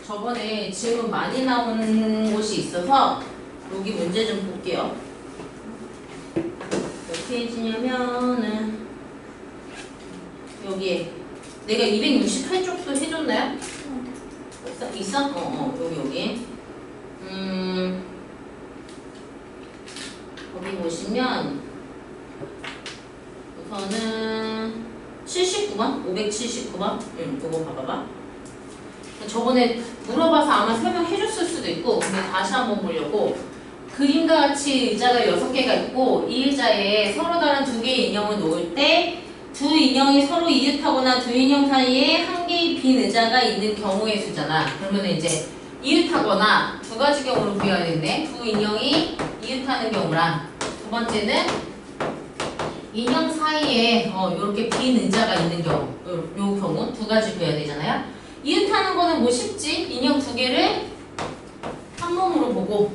저번에 질문 많이 나오는 곳이 있어서 여기 문제 좀 볼게요. 몇 페이지냐면은 여기에 내가 268쪽도 해줬나요? 있어? 여기. 거기 보시면 우선은 79번? 579번? 이거 봐봐봐. 저번에 물어봐서 아마 설명해줬을 수도 있고, 근데 다시 한번 보려고. 그림과 같이 의자가 6개가 있고, 이 의자에 서로 다른 2개의 인형을 놓을 때 두 인형이 서로 이웃하거나 두 인형 사이에 한 개의 빈 의자가 있는 경우의 수잖아. 그러면 이제 이웃하거나 두 가지 경우로 구해야 되는데, 두 인형이 이웃하는 경우랑, 두 번째는 인형 사이에 이렇게 빈 의자가 있는 경우, 요 경우 두 가지 구해야 되잖아요. 이웃하는 거는 뭐 쉽지? 인형 2개를 한 몸으로 보고.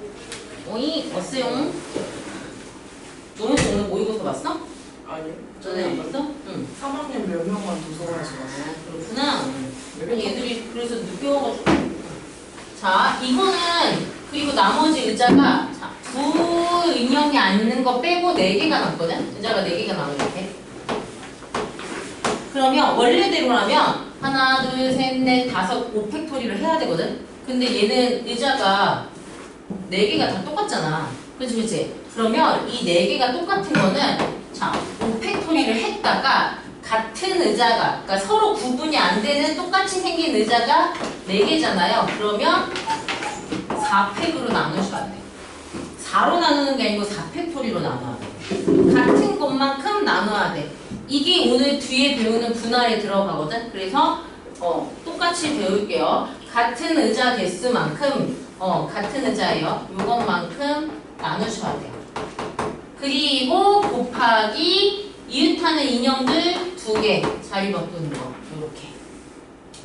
오이 왔어요. 너네 오늘 모의고사 봤어? 아니요. 전에 안 봤어? 응. 3학년 몇 명만 도서관에서 봤어요. 그렇구나. 얘들이 그래서 늦게 와가지고. 자, 이거는 그리고 나머지 의자가 자, 두 인형이 앉는 거 빼고 4개가 남거든? 의자가 4개가 남아 이렇게. 그러면 원래대로라면 하나, 둘, 셋, 넷, 다섯, 5팩토리를 해야 되거든? 근데 얘는 의자가 4개가 다 똑같잖아. 그치? 그러면 이 4개가 똑같은 거는 자, 5팩토리를 했다가 같은 의자가, 그러니까 서로 구분이 안 되는 똑같이 생긴 의자가 4개잖아요. 그러면 4팩으로 나누셔야 돼. 4로 나누는 게 아니고 4팩토리로 나눠야 돼. 같은 것만큼 나눠야 돼. 이게 오늘 뒤에 배우는 분할에 들어가거든. 그래서 똑같이 배울게요. 같은 의자 개수만큼 같은 의자예요. 이것만큼 나누셔야 돼요. 그리고 곱하기 이웃하는 인형들 2개 자리 바꾸는 거 이렇게.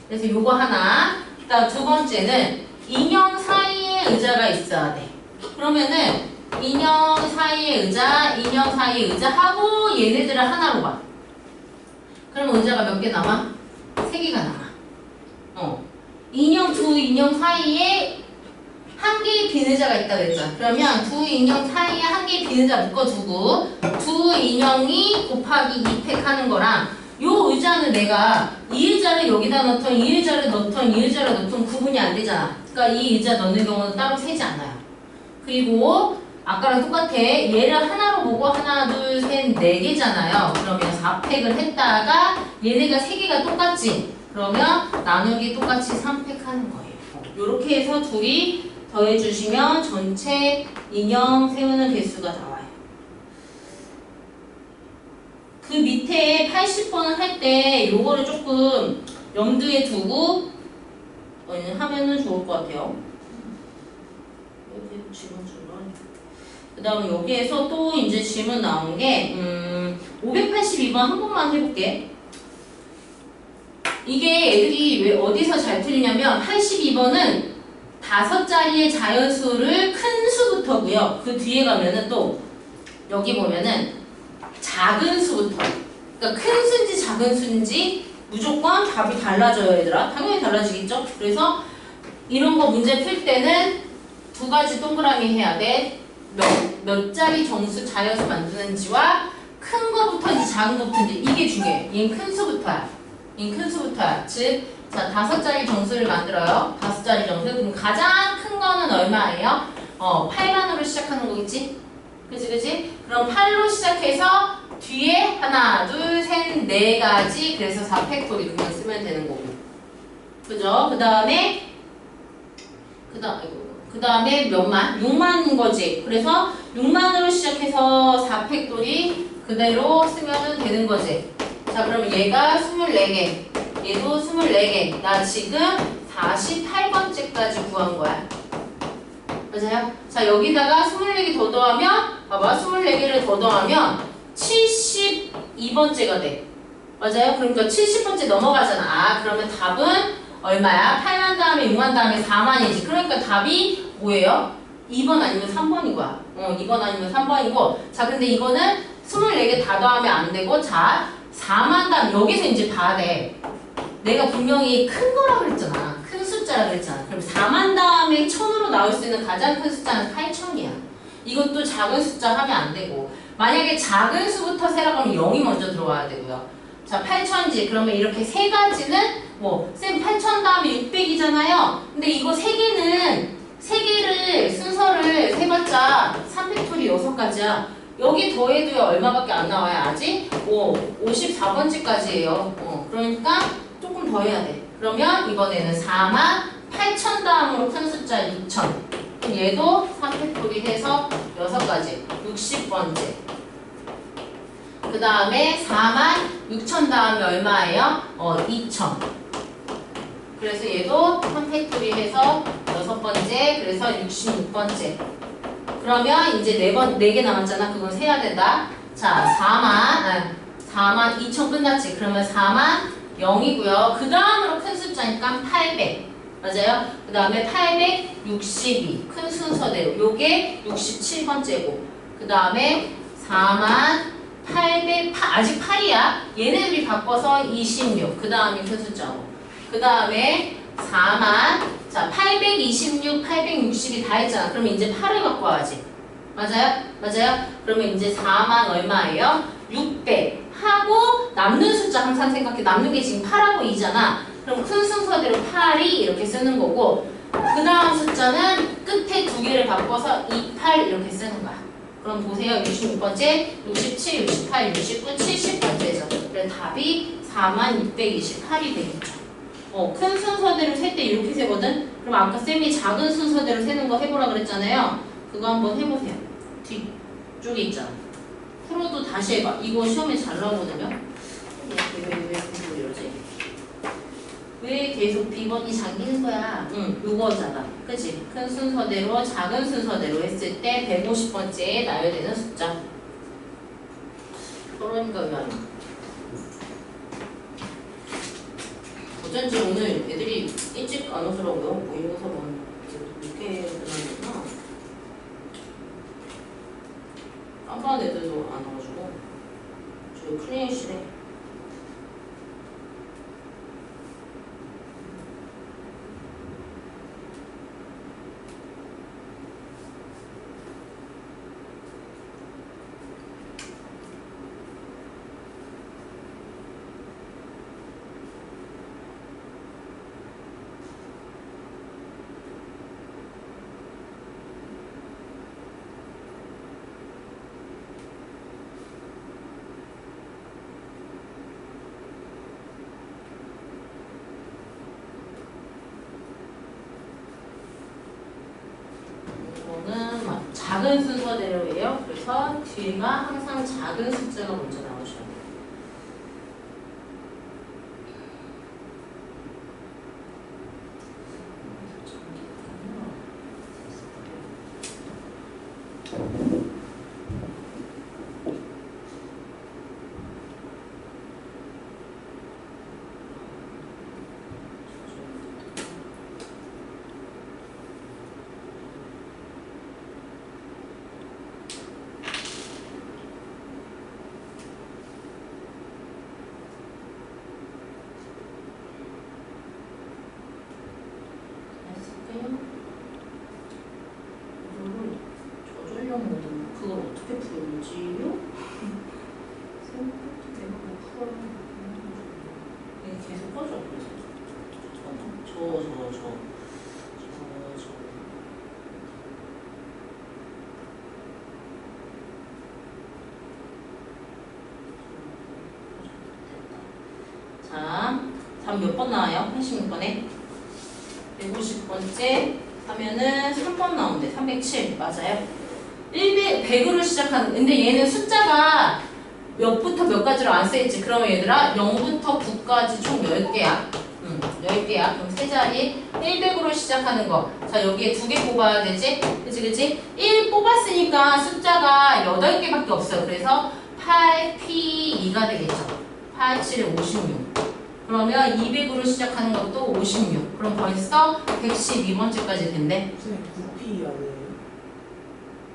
그래서 요거 하나. 그다음 두 번째는 인형 사이에 의자가 있어야 돼. 그러면은 인형 사이에 의자 하고 얘네들을 하나로 봐. 그럼 의자가 몇 개 남아? 3개가 남아. 두 인형 사이에 한 개의 빈 의자가 있다고 했잖아. 그러면 두 인형 사이에 한 개의 빈 의자 묶어두고 두 인형이 곱하기 2팩 하는 거랑 요 의자는 내가 이 의자를 여기다 넣던 이 의자를 넣던 이 의자를 넣던 구분이 안 되잖아. 그러니까 이 의자 넣는 경우는 따로 세지 않아요. 그리고 아까랑 똑같아. 얘를 하나로 보고 하나, 둘, 셋, 4개잖아요. 그러면 4팩을 했다가 얘네가 3개가 똑같지? 그러면 나누기 똑같이 3팩 하는 거예요. 요렇게 해서 둘이 더해주시면 전체 인형 세우는 개수가 나와요. 그 밑에 80번을 할 때 요거를 조금 염두에 두고 하면은 좋을 것 같아요. 여기 질문줄로 그 다음에 여기에서 또 이제 질문 나온 게 582번 한 번만 해볼게. 이게 애들이 왜 어디서 잘 틀리냐면 82번은 5자리의 자연수를 큰 수부터고요. 그 뒤에 가면은 또 여기 보면은 작은 수부터. 그러니까 큰 수인지 작은 수인지 무조건 답이 달라져요, 얘들아. 당연히 달라지겠죠? 그래서 이런 거 문제 풀 때는 2가지 동그라미 해야 돼. 몇 자리 정수 자연수 만드는지와 큰 거부터인지 작은 거부터인지 이게 중요해. 얘는 큰 수부터야. 즉, 자, 5자리 정수를 만들어요. 5자리 정수. 그럼 가장 큰 거는 얼마예요? 8만으로 시작하는 거겠지? 그치? 그럼 8로 시작해서 뒤에 하나, 둘, 셋, 4가지. 그래서 4팩토리 그냥 쓰면 되는 거고. 그죠? 그 다음에 몇만? 6만인 거지. 그래서 6만으로 시작해서 4팩토리 그대로 쓰면 되는 거지. 자, 그럼 얘가 24개. 얘도 24개. 나 지금 48번째까지 구한 거야. 맞아요? 자, 여기다가 24개 더 더하면, 봐봐, 24개를 더 더하면 72번째가 돼. 맞아요? 그러니까 70번째 넘어가잖아. 그러면 답은 얼마야? 8만 다음에 6만 다음에 4만이지. 그러니까 답이 뭐예요? 2번 아니면 3번인 거야. 2번 아니면 3번이고. 자, 근데 이거는 24개 다 더하면 안 되고, 자, 4만 다음, 여기서 이제 봐야 돼. 내가 분명히 큰 거라고 그랬잖아. 큰 숫자 숫자라 그랬잖아. 그럼 4만 다음에 1000으로 나올 수 있는 가장 큰 숫자는 8000이야. 이것도 작은 숫자 하면 안 되고, 만약에 작은 수부터 세라고 하면 0이 먼저 들어와야 되고요. 자, 8000지. 그러면 이렇게 세 가지는 쌤 8000 다음에 600이잖아요. 근데 이거 세 개를 순서를 세봤자 3팩토리 6가지야. 여기 더해도 얼마밖에 안 나와요, 아직? 54번째까지예요. 그러니까 조금 더 해야 돼. 그러면 이번에는 48,000 다음으로 큰 숫자 6,000. 그럼 얘도 3팩토리 해서 6가지. 60번째. 그 다음에 46,000 다음에 얼마예요? 2,000. 그래서 얘도 3팩토리 해서 6번째. 그래서 66번째. 그러면 이제 4개 남았잖아. 그건 세야 된다. 자, 4만 2천 끝났지. 그러면 4만 0이고요. 그 다음으로 큰 숫자니까 800. 맞아요? 그 다음에 862. 큰 순서대로. 요게 67번째고. 그 다음에 4만 800. 아직 8이야. 얘네들이 바꿔서 26. 그 다음이 큰 숫자고. 그 다음에 4만. 자, 826, 860이 다 했잖아. 그러면 이제 8을 갖고 와야지. 맞아요? 맞아요? 그러면 이제 4만 얼마예요? 600 하고 남는 숫자 항상 생각해. 남는 게 지금 8하고 2잖아. 그럼 큰 순서대로 8이 이렇게 쓰는 거고, 그 다음 숫자는 끝에 2개를 바꿔서 28 이렇게 쓰는 거야. 그럼 보세요. 66번째, 67, 68, 69, 70번째죠. 그래서 답이 4628이 되겠죠. 큰 순서대로 셀 때 이렇게 세거든? 그럼 아까 쌤이 작은 순서대로 세는 거 해보라 그랬잖아요. 그거 한번 해보세요. 뒤쪽에 있잖아. 풀어도 다시 해봐. 이거 시험에 잘 나오거든요. 왜 계속 이러지? 왜 계속 B번이 잠기는 거야? 요거잖아. 그치? 큰 순서대로 작은 순서대로 했을 때 150번째에 나열되는 숫자. 그러니까 왜 안 나? 어쩐지 오늘 애들이 일찍 안 오더라고요. 모의고사 늦게 끝나는구나. 깜빡한 애들도 안 와가지고. 저희 클리닉실에. 작은 순서대로예요. 그래서 뒤가 항상 작은 숫자가 먼저 나오셔야 돼요. 그걸 어떻게 풀지요? 생각도 내가 못 풀어. 이게 계속 꺼져. 그래서 저. 자, 다음 몇 번 나와요? 86번에 150번째 하면은 3번 나오는데 307 맞아요? 100으로 시작하는, 근데 얘는 숫자가 몇부터 몇 가지로 안 써있지. 그러면 얘들아 0부터 9까지 총 10개야 10개야. 그럼 세 자리 100으로 시작하는 거. 자, 여기에 2개 뽑아야 되지? 그치? 1 뽑았으니까 숫자가 8개밖에 없어요. 그래서 8P2가 되겠죠. 8, 7, 56. 그러면 200으로 시작하는 것도 56. 그럼 벌써 112번째까지 된대. 선생님 9P 아니에요?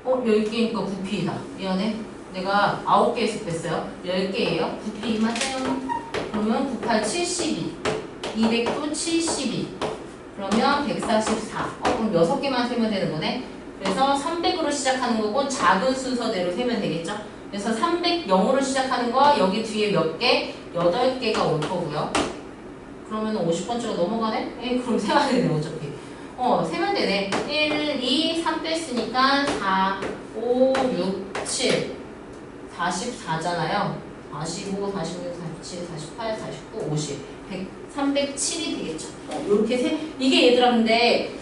10개니까 9P다. 미안해. 내가 9개에서 뺐어요. 10개예요. 9P 맞아요. 그러면 98, 72. 200도 72. 그러면 144. 그럼 6개만 세면 되는 거네. 그래서 300으로 시작하는 거고 작은 순서대로 세면 되겠죠. 그래서 300 0으로 시작하는 거 여기 뒤에 몇 개? 8개가 올 거고요. 그러면 50번째가 넘어가네? 그럼 세면 되네 어차피. 세면 되네. 1, 2, 3 뺐으니까 4, 5, 6, 7 44잖아요. 45, 46, 47, 48, 49, 50 100, 307이 되겠죠. 이렇게 이게 얘들아 근데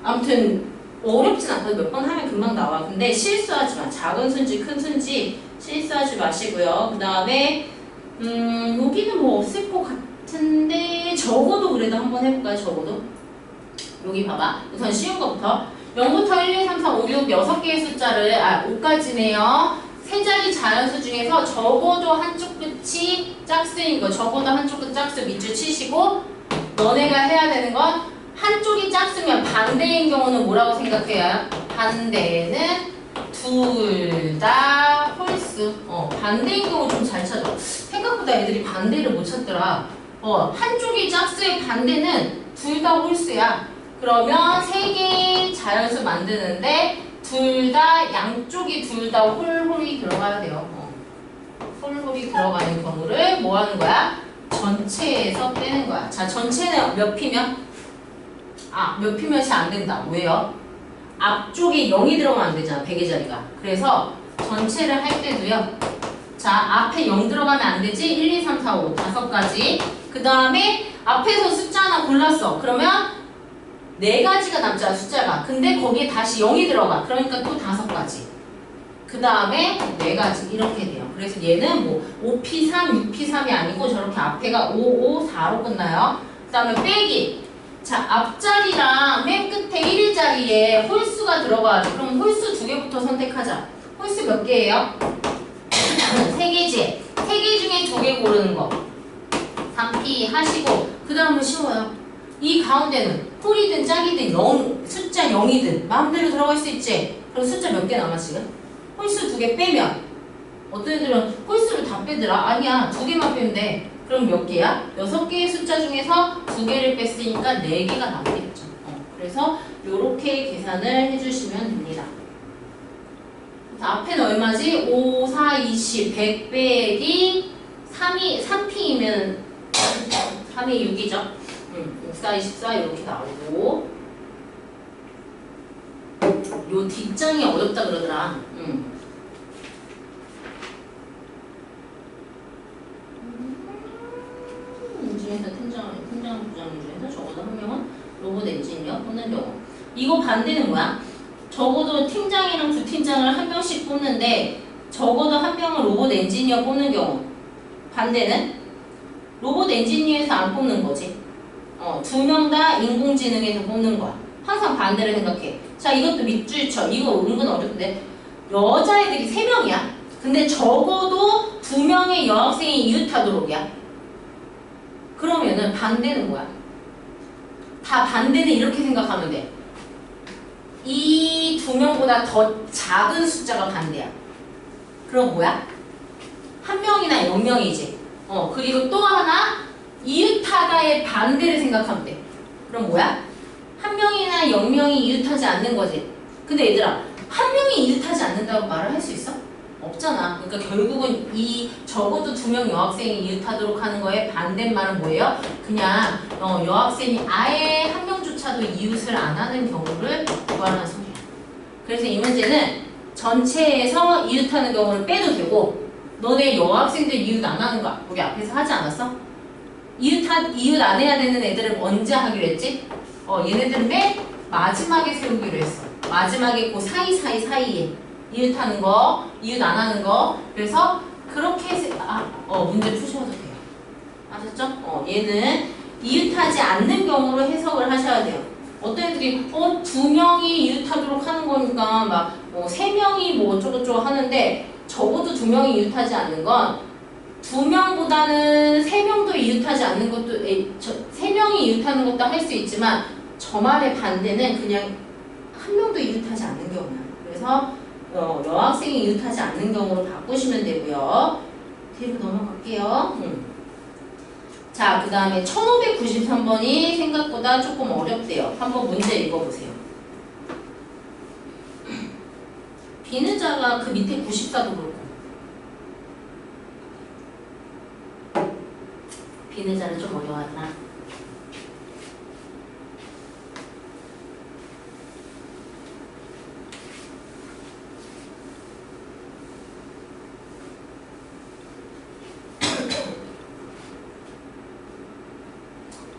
아무튼 어렵진 않거든. 몇 번 하면 금방 나와. 근데 실수하지 마. 작은 순지 큰 순지 실수하지 마시고요. 그 다음에 여기는 뭐 없을 것 같은데 적어도 그래도 한번 해볼까요? 적어도 여기 봐봐. 우선 쉬운 것부터 0부터 1, 2, 3, 4, 5, 6 6개의 숫자를 5까지네요. 세 자리 자연수 중에서 적어도 한쪽 끝이 짝수인 거, 적어도 한쪽 끝 짝수 밑줄 치시고 너네가 해야 되는 건 한쪽이 짝수면 반대인 경우는 뭐라고 생각해요? 반대는 둘 다 홀수. 반대인 경우 좀 잘 찾아. 생각보다 애들이 반대를 못 찾더라. 한쪽이 짝수의 반대는 둘 다 홀수야. 그러면 세 개의 자연수 만드는데 둘 다 양쪽이 둘 다 홀홀이 들어가야 돼요. 홀홀이 들어가는 경우를 뭐 하는 거야? 전체에서 빼는 거야. 자, 전체는 몇 피면? 몇 피면이 안 된다. 왜요? 앞쪽에 0이 들어가면 안 되잖아. 100의 자리가. 그래서 전체를 할 때도요. 자, 앞에 0 들어가면 안 되지? 1, 2, 3, 4, 5 5가지. 그 다음에 앞에서 숫자 하나 골랐어. 그러면 4가지가 남잖아, 숫자가. 근데 거기에 다시 0이 들어가. 그러니까 또 5가지. 그 다음에 4가지. 이렇게 돼요. 그래서 얘는 뭐 5P3, 6P3이 아니고 저렇게 앞에가 5, 5, 4로 끝나요. 그 다음에 빼기. 자, 앞자리랑 맨 끝에 1일 자리에 홀수가 들어가야죠. 그럼 홀수 2개부터 선택하자. 홀수 몇 개예요? 3개지. 3개 중에 2개 고르는 거. 3P 하시고 그 다음은 쉬워요. 이 가운데는 홀이든 짝이든 숫자 0이든 마음대로 들어갈 수 있지. 그럼 숫자 몇 개 남아 지금? 홀수 2개 빼면 어떤 애들은 홀수를 다 빼더라. 아니야, 2개만 빼면 돼. 그럼 몇 개야? 6개의 숫자 중에서 2개를 뺐으니까 4개가 남겠죠. 그래서 이렇게 계산을 해주시면 됩니다. 앞에는 얼마지? 5, 4, 20, 100 빼기 3P이면 3이 6이죠. 6, 4, 24 이렇게 나오고 요 뒷장이 어렵다 그러더라. 중에서 팀장 부장 중에서 적어도 한 명은 로봇 엔지니어 뽑는 경우. 이거 반대는 뭐야? 적어도 팀장이랑 부팀장을 한 명씩 뽑는데 적어도 한 명은 로봇 엔지니어 뽑는 경우. 반대는 로봇 엔지니어에서 안 뽑는 거지. 2명 다 인공지능에서 뽑는 거야. 항상 반대를 생각해. 자, 이것도 밑줄 쳐. 이거 은근 어렵던데. 여자애들이 3명이야. 근데 적어도 2명의 여학생이 이웃하도록이야. 그러면은 반대는 뭐야? 다 반대는 이렇게 생각하면 돼. 이 2명보다 더 작은 숫자가 반대야. 그럼 뭐야? 1명이나 0명이지. 그리고 또 하나 이웃하다의 반대를 생각하면 돼. 그럼 뭐야? 1명이나 0명이 이웃하지 않는 거지. 근데 얘들아, 1명이 이웃하지 않는다고 말을 할 수 있어? 없잖아. 그러니까 결국은 이 적어도 2명 여학생이 이웃하도록 하는 거에 반대말은 뭐예요? 그냥 여학생이 아예 1명조차도 이웃을 안 하는 경우를 구하라는 소리야. 그래서 이 문제는 전체에서 이웃하는 경우를 빼도 되고 너네 여학생들 이웃 안 하는 거 우리 앞에서 하지 않았어? 이웃 안 해야 되는 애들을 언제 하기로 했지? 얘네들은 맨 마지막에 세우기로 했어. 마지막에 그 사이에 이웃하는 거, 이웃 안 하는 거. 그래서 그렇게 문제 푸셔도 돼요. 아셨죠? 얘는 이웃하지 않는 경우로 해석을 하셔야 돼요. 어떤 애들이 2명이 이웃하도록 하는 거니까 막 3명이 뭐 어쩌고저쩌고 하는데 적어도 2명이 이웃하지 않는 건 2명보다는 3명도 이웃하지 않는 것도 3명이 이웃하는 것도 할 수 있지만 저 말의 반대는 그냥 1명도 이웃하지 않는 경우야. 그래서 여학생이 이웃하지 않는 경우로 바꾸시면 되고요. 뒤로 넘어갈게요. 자, 그 다음에 1593번이 생각보다 조금 어렵대요. 한번 문제 읽어보세요. 비느자가 그 밑에 94도 그렇고 비느자는 좀 어려워하더라.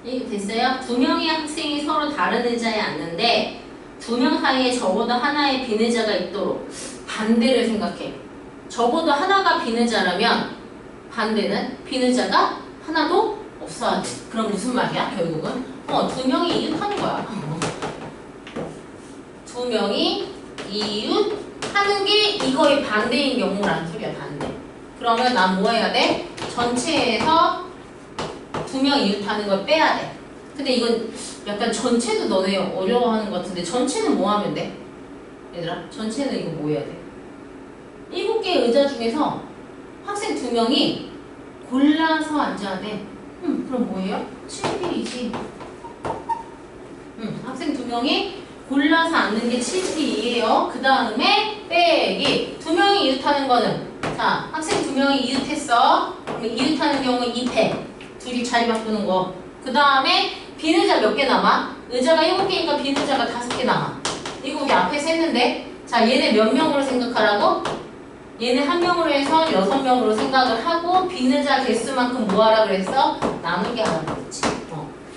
이게 됐어요? 두 명의 학생이 서로 다른 의자에 앉는데 두 명 사이에 적어도 하나의 비느자가 있도록 반대를 생각해. 적어도 하나가 비느자라면 반대는 비느자가 하나도 없어야 돼. 그럼 무슨 말이야? 결국은 두 명이 이웃하는 거야. 두 명이 이웃하는 게 이거의 반대인 경우라는 소리야. 반대. 그러면 난 뭐 해야 돼? 전체에서 두 명 이웃하는 걸 빼야 돼. 근데 이건 약간 전체도 너네 어려워하는 것 같은데 전체는 뭐 하면 돼? 얘들아 전체는 이거 뭐 해야 돼? 7개의 의자 중에서 학생 2명이 골라서 앉아야 돼. 그럼 뭐예요? 7P이지. 학생 2명이 골라서 앉는 게 7P예요. 그 다음에 빼기 2명이 이웃하는 거는 자 학생 2명이 이웃했어. 그러면 이웃하는 경우는 2패. 둘이 자리 바꾸는 거. 그 다음에 비느자 몇 개 남아? 의자가 7개니까 비느자가 5개 남아. 이거 우리 앞에서 했는데 자 얘네 몇 명으로 생각하라고? 얘네 한 명으로 해서 6명으로 생각을 하고 비느자 개수만큼 뭐 하라 그랬어? 나누게 하라고 그랬지.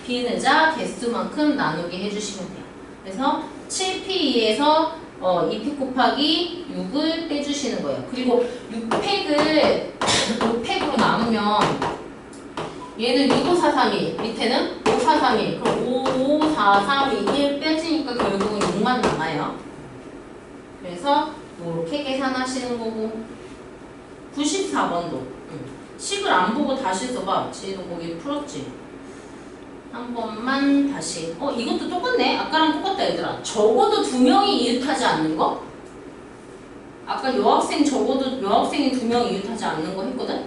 비느자 개수만큼 나누게 해주시면 돼요. 그래서 7P2에서 2P 곱하기 6을 빼주시는 거예요. 그리고 6팩으로 남으면 얘는 6543이 밑에는 5431 그럼 55321 빼지니까 결국은 6만 남아요. 그래서 이렇게 계산하시는 거고 94번도 식을 안 보고 다시 써봐. 지혜도 거기 풀었지? 한 번만 다시 이것도 똑같네. 아까랑 똑같다 얘들아. 적어도 2명이 이웃하지 않는 거? 아까 여학생 적어도 여학생이 2명이 이웃하지 않는 거 했거든?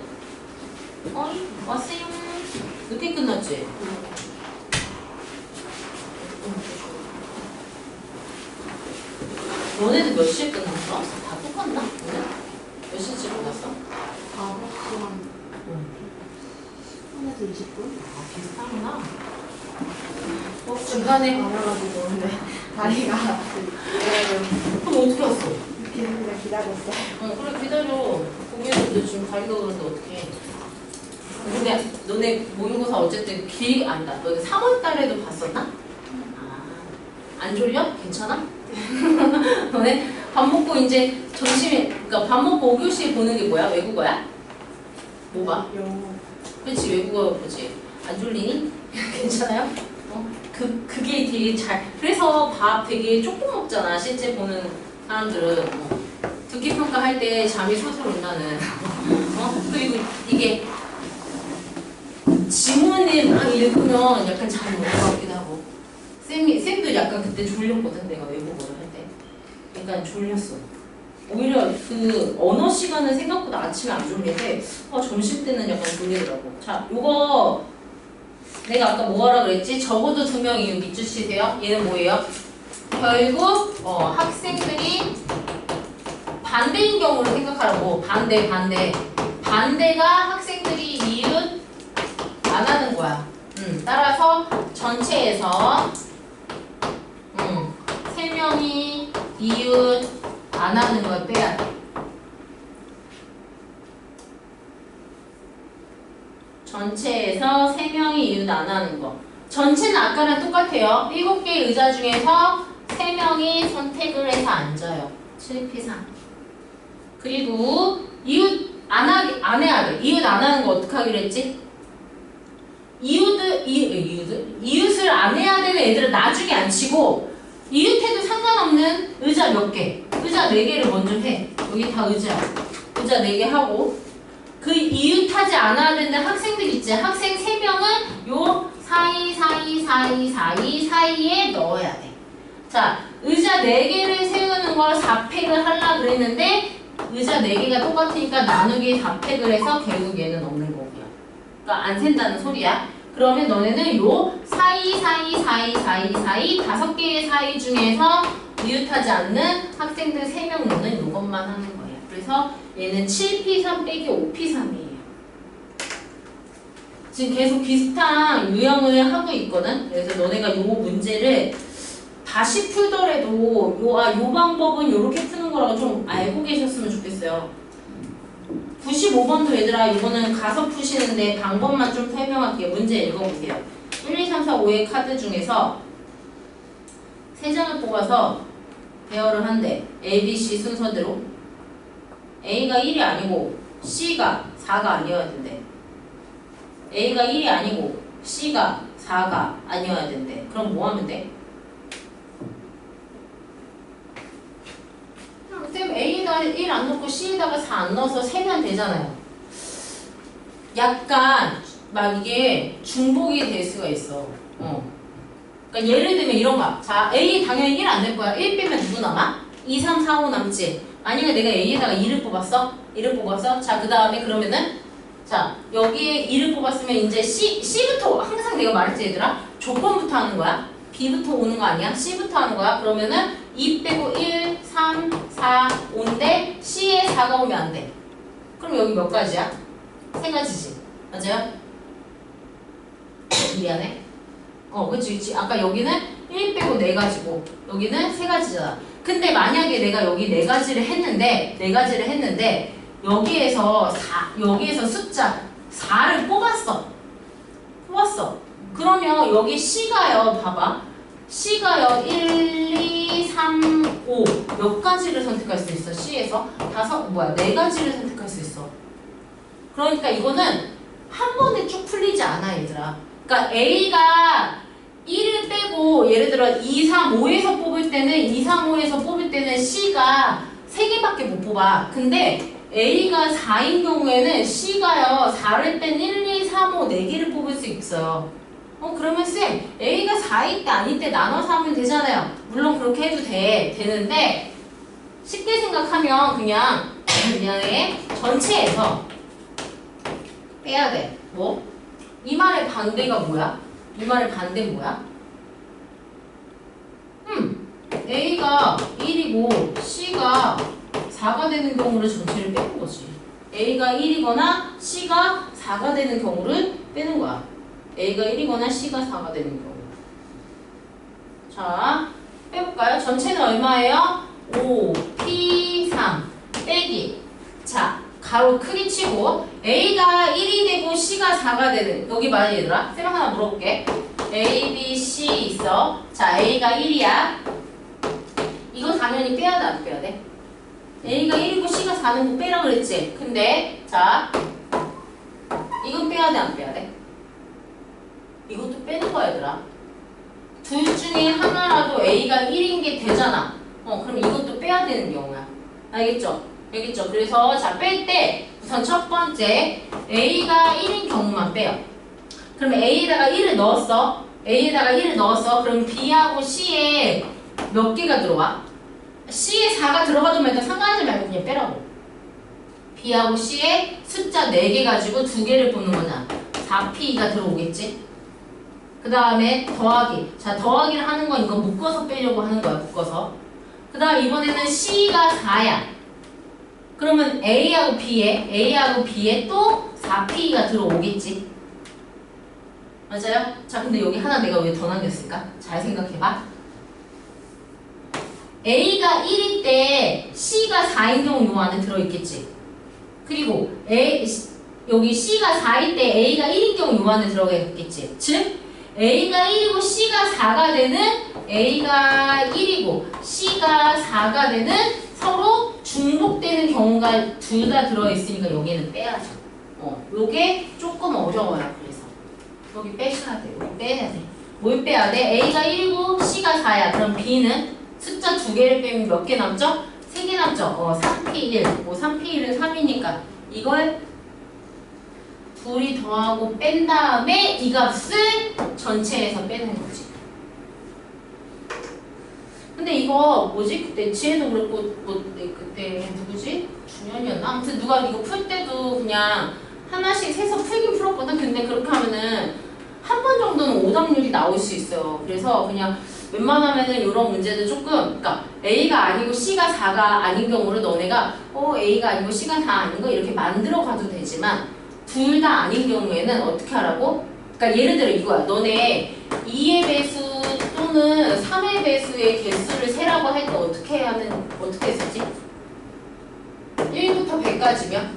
왔어요. 늦게 끝났지? 너네들 몇 시에 끝났어? 다 똑같나? 오늘? 몇 시쯤 끝났어? 9시간. 한에서 20분? 비슷하구나. 중간에 가려가지고 근데 다리가 그럼 어떻게 왔어? 그냥 기다렸어요. 그래 기다려. 거기에서 너 지금 가기가 그런데 어떡해. 근데 너네 모의고사 어쨌든 아니다. 너네 3월 달에도 봤었나? 안 졸려? 괜찮아? 너네 밥 먹고 이제 점심에 그러니까 밥 먹고 5교시 보는 게 뭐야? 외국어야? 뭐 봐? 영어. 그렇지 외국어 보지. 안 졸리니? 괜찮아요? 그게 되게 그래서 밥 되게 조금 먹잖아. 실제 보는 사람들은 듣기 평가할 때 잠이 솔솔 온다는. 그리고 이게 지문을 막 읽으면 약간 잠이 올 것 같기도 하고. 쌤도 약간 그때 졸렸거든. 내가 외국어를 할 때. 약간 졸렸어. 오히려 그 언어 시간은 생각보다 아침에 안 졸리는데 점심 때는 약간 졸리더라고. 자, 요거 내가 아까 뭐 하라 그랬지? 적어도 2명이 밑주시세요. 얘는 뭐예요? 결국 학생들이 반대인 경우를 생각하라고. 반대가 학생들이 이웃 안 하는 거야. 따라서 전체에서 3명이 이웃 안 하는 걸 빼야 돼. 전체에서 3명이 이웃 안 하는 거. 전체는 아까랑 똑같아요. 7개의 의자 중에서 3명이 선택을 해서 앉아요. 7P3. 그리고 이웃 안 해야 돼. 이웃 안 하는 거 어떻게 하기로 했지? 이웃을 안 해야 되는 애들은 나중에 앉히고 이웃해도 상관없는 의자 몇 개? 의자 4개를 먼저 해. 여기 다 의자야. 의자 4개 하고 그 이웃하지 않아야 되는 학생들 있지? 학생 3명은 요 사이에 넣어야 돼. 자, 의자 4개를 세우는 걸 4팩을 하려고 그랬는데 의자 4개가 똑같으니까 나누기 4팩을 해서 결국 얘는 없는 거고요. 그러니까 안 샌다는 소리야. 그러면 너네는 요 사이 다섯 개의 사이 중에서 미웃하지 않는 학생들 3명 넣는 요것만 하는 거예요. 그래서 얘는 7P3 빼기 5P3이에요. 지금 계속 비슷한 유형을 하고 있거든. 그래서 너네가 요 문제를 다시 풀더라도 요 방법은 요렇게 푸는 거라고 좀 알고 계셨으면 좋겠어요. 95번도 얘들아 이거는 가서 푸시는데 방법만 좀 설명할게요. 문제 읽어보세요. 1, 2, 3, 4, 5의 카드 중에서 3장을 뽑아서 대여를 한대. A, B, C 순서대로 A가 1이 아니고 C가 4가 아니어야 된대. A가 1이 아니고 C가 4가 아니어야 된대. 그럼 뭐 하면 돼? 쌤 A에다가 1 안 넣고 C에다가 4 안 넣어서 세면 되잖아요. 약간 막 이게 중복이 될 수가 있어. 그러니까 예를 들면 이런 거. 자, A 당연히 1 안 낼 거야. 1 빼면 누구 남아? 2, 3, 4, 5 남지. 아니면 내가 A에다가 2를 뽑았어? 2를 뽑았어? 자, 그 다음에 그러면은 자, 여기에 2를 뽑았으면 이제 C부터 항상 내가 말했지 얘들아. 조건부터 하는 거야. B부터 오는 거 아니야? C부터 하는 거야. 그러면은 2 빼고 1, 3, 4, 5인데 C에 4가 오면 안 돼. 그럼 여기 몇 가지야? 3가지지. 맞아요? 미안해. 그치. 아까 여기는 1 빼고 4가지고 여기는 3가지잖아. 근데 만약에 내가 여기 4가지를 했는데 여기에서 숫자 4를 뽑았어. 그러면 여기 C가요. 봐봐. C가요. 1, 2, 3, 5 몇 가지를 선택할 수 있어? C에서 4가지를 선택할 수 있어. 그러니까 이거는 한 번에 쭉 풀리지 않아 얘들아. 그러니까 A가 1을 빼고 예를 들어 2, 3, 5에서 뽑을 때는 C가 3개밖에 못 뽑아. 근데 A가 4인 경우에는 C가요 4를 뺀 1, 2, 3, 5 4개를 뽑을 수 있어요. 그러면 쌤 A가 4일 때 아닐 때 나눠서 하면 되잖아요. 물론 그렇게 해도 되는데 쉽게 생각하면 그냥 미안해 전체에서 빼야 돼. 뭐? 이 말의 반대가 뭐야? 이 말의 반대는 뭐야? A가 1이고 C가 4가 되는 경우를 전체를 빼는 거지. A가 1이거나 C가 4가 되는 경우를 빼는 거야. A가 1이거나 C가 4가 되는 경우. 자, 빼볼까요? 전체는 얼마예요? 5, P3 빼기. 자, 가로 크게 치고 A가 1이 되고 C가 4가 되는 여기 봐야 얘들아. 쌤 하나 물어볼게. A, B, C 있어. 자, A가 1이야. 이거 당연히 빼야 돼, 안 빼야 돼? A가 1이고 C가 4는 거 빼라 그랬지? 근데 자, 이건 빼야 돼, 안 빼야 돼? 이것도 빼는 거야, 얘들아. 둘 중에 하나라도 A가 1인 게 되잖아. 그럼 이것도 빼야 되는 경우야. 알겠죠? 그래서 자, 뺄 때 우선 첫 번째 A가 1인 경우만 빼요. 그럼 A에다가 1을 넣었어. 그럼 B하고 C에 몇 개가 들어와? C에 4가 들어가도 말도 상관하지 말고 그냥 빼라고. B하고 C에 숫자 4개 가지고 2개를 뽑는 거냐. 4P가 들어오겠지? 그 다음에 더하기. 자, 더하기를 하는 건 이거 묶어서 빼려고 하는 거야, 묶어서. 그 다음 이번에는 C가 4야. 그러면 A하고 B에 또 4P가 들어오겠지? 맞아요? 자, 근데 여기 하나 내가 왜 더 남겼을까? 잘 생각해봐. A가 1일 때 C가 4인 경우 요 안에 들어있겠지? 그리고 여기 C가 4일 때 A가 1인 경우 요 안에 들어가 있겠지? 즉 A가 1이고 C가 4가 되는 A가 1이고 C가 4가 되는 서로 중복되는 경우가 둘 다 들어있으니까 여기는 빼야죠. 요게 조금 어려워요. 그래서 여기 빼셔야 돼요. 여기 빼야 돼. 뭘 빼야 돼? A가 1이고 C가 4야. 그럼 B는 숫자 2개를 빼면 몇 개 남죠? 3개 남죠? 3P1. 3P1은 3이니까 이걸 둘이 더하고 뺀 다음에 이 값을 전체에서 빼는 거지. 근데 이거 뭐지? 그때 지혜도 그랬고 그때 누구지? 준현이었나? 아무튼 누가 이거 풀 때도 그냥 하나씩 세서 풀긴 풀었거든. 근데 그렇게 하면은 한 번 정도는 오답률이 나올 수 있어요. 그래서 그냥 웬만하면은 이런 문제는 조금, 그러니까 A가 아니고 C가 4가 아닌 경우를 너네가 A가 아니고 C가 4 아닌 거 이렇게 만들어 가도 되지만 둘 다 아닌 경우에는 어떻게 하라고? 그러니까 예를 들어 이거야. 너네 2의 배수 또는 3의 배수의 개수를 세라고 할 때 어떻게 했었지? 1부터 100까지면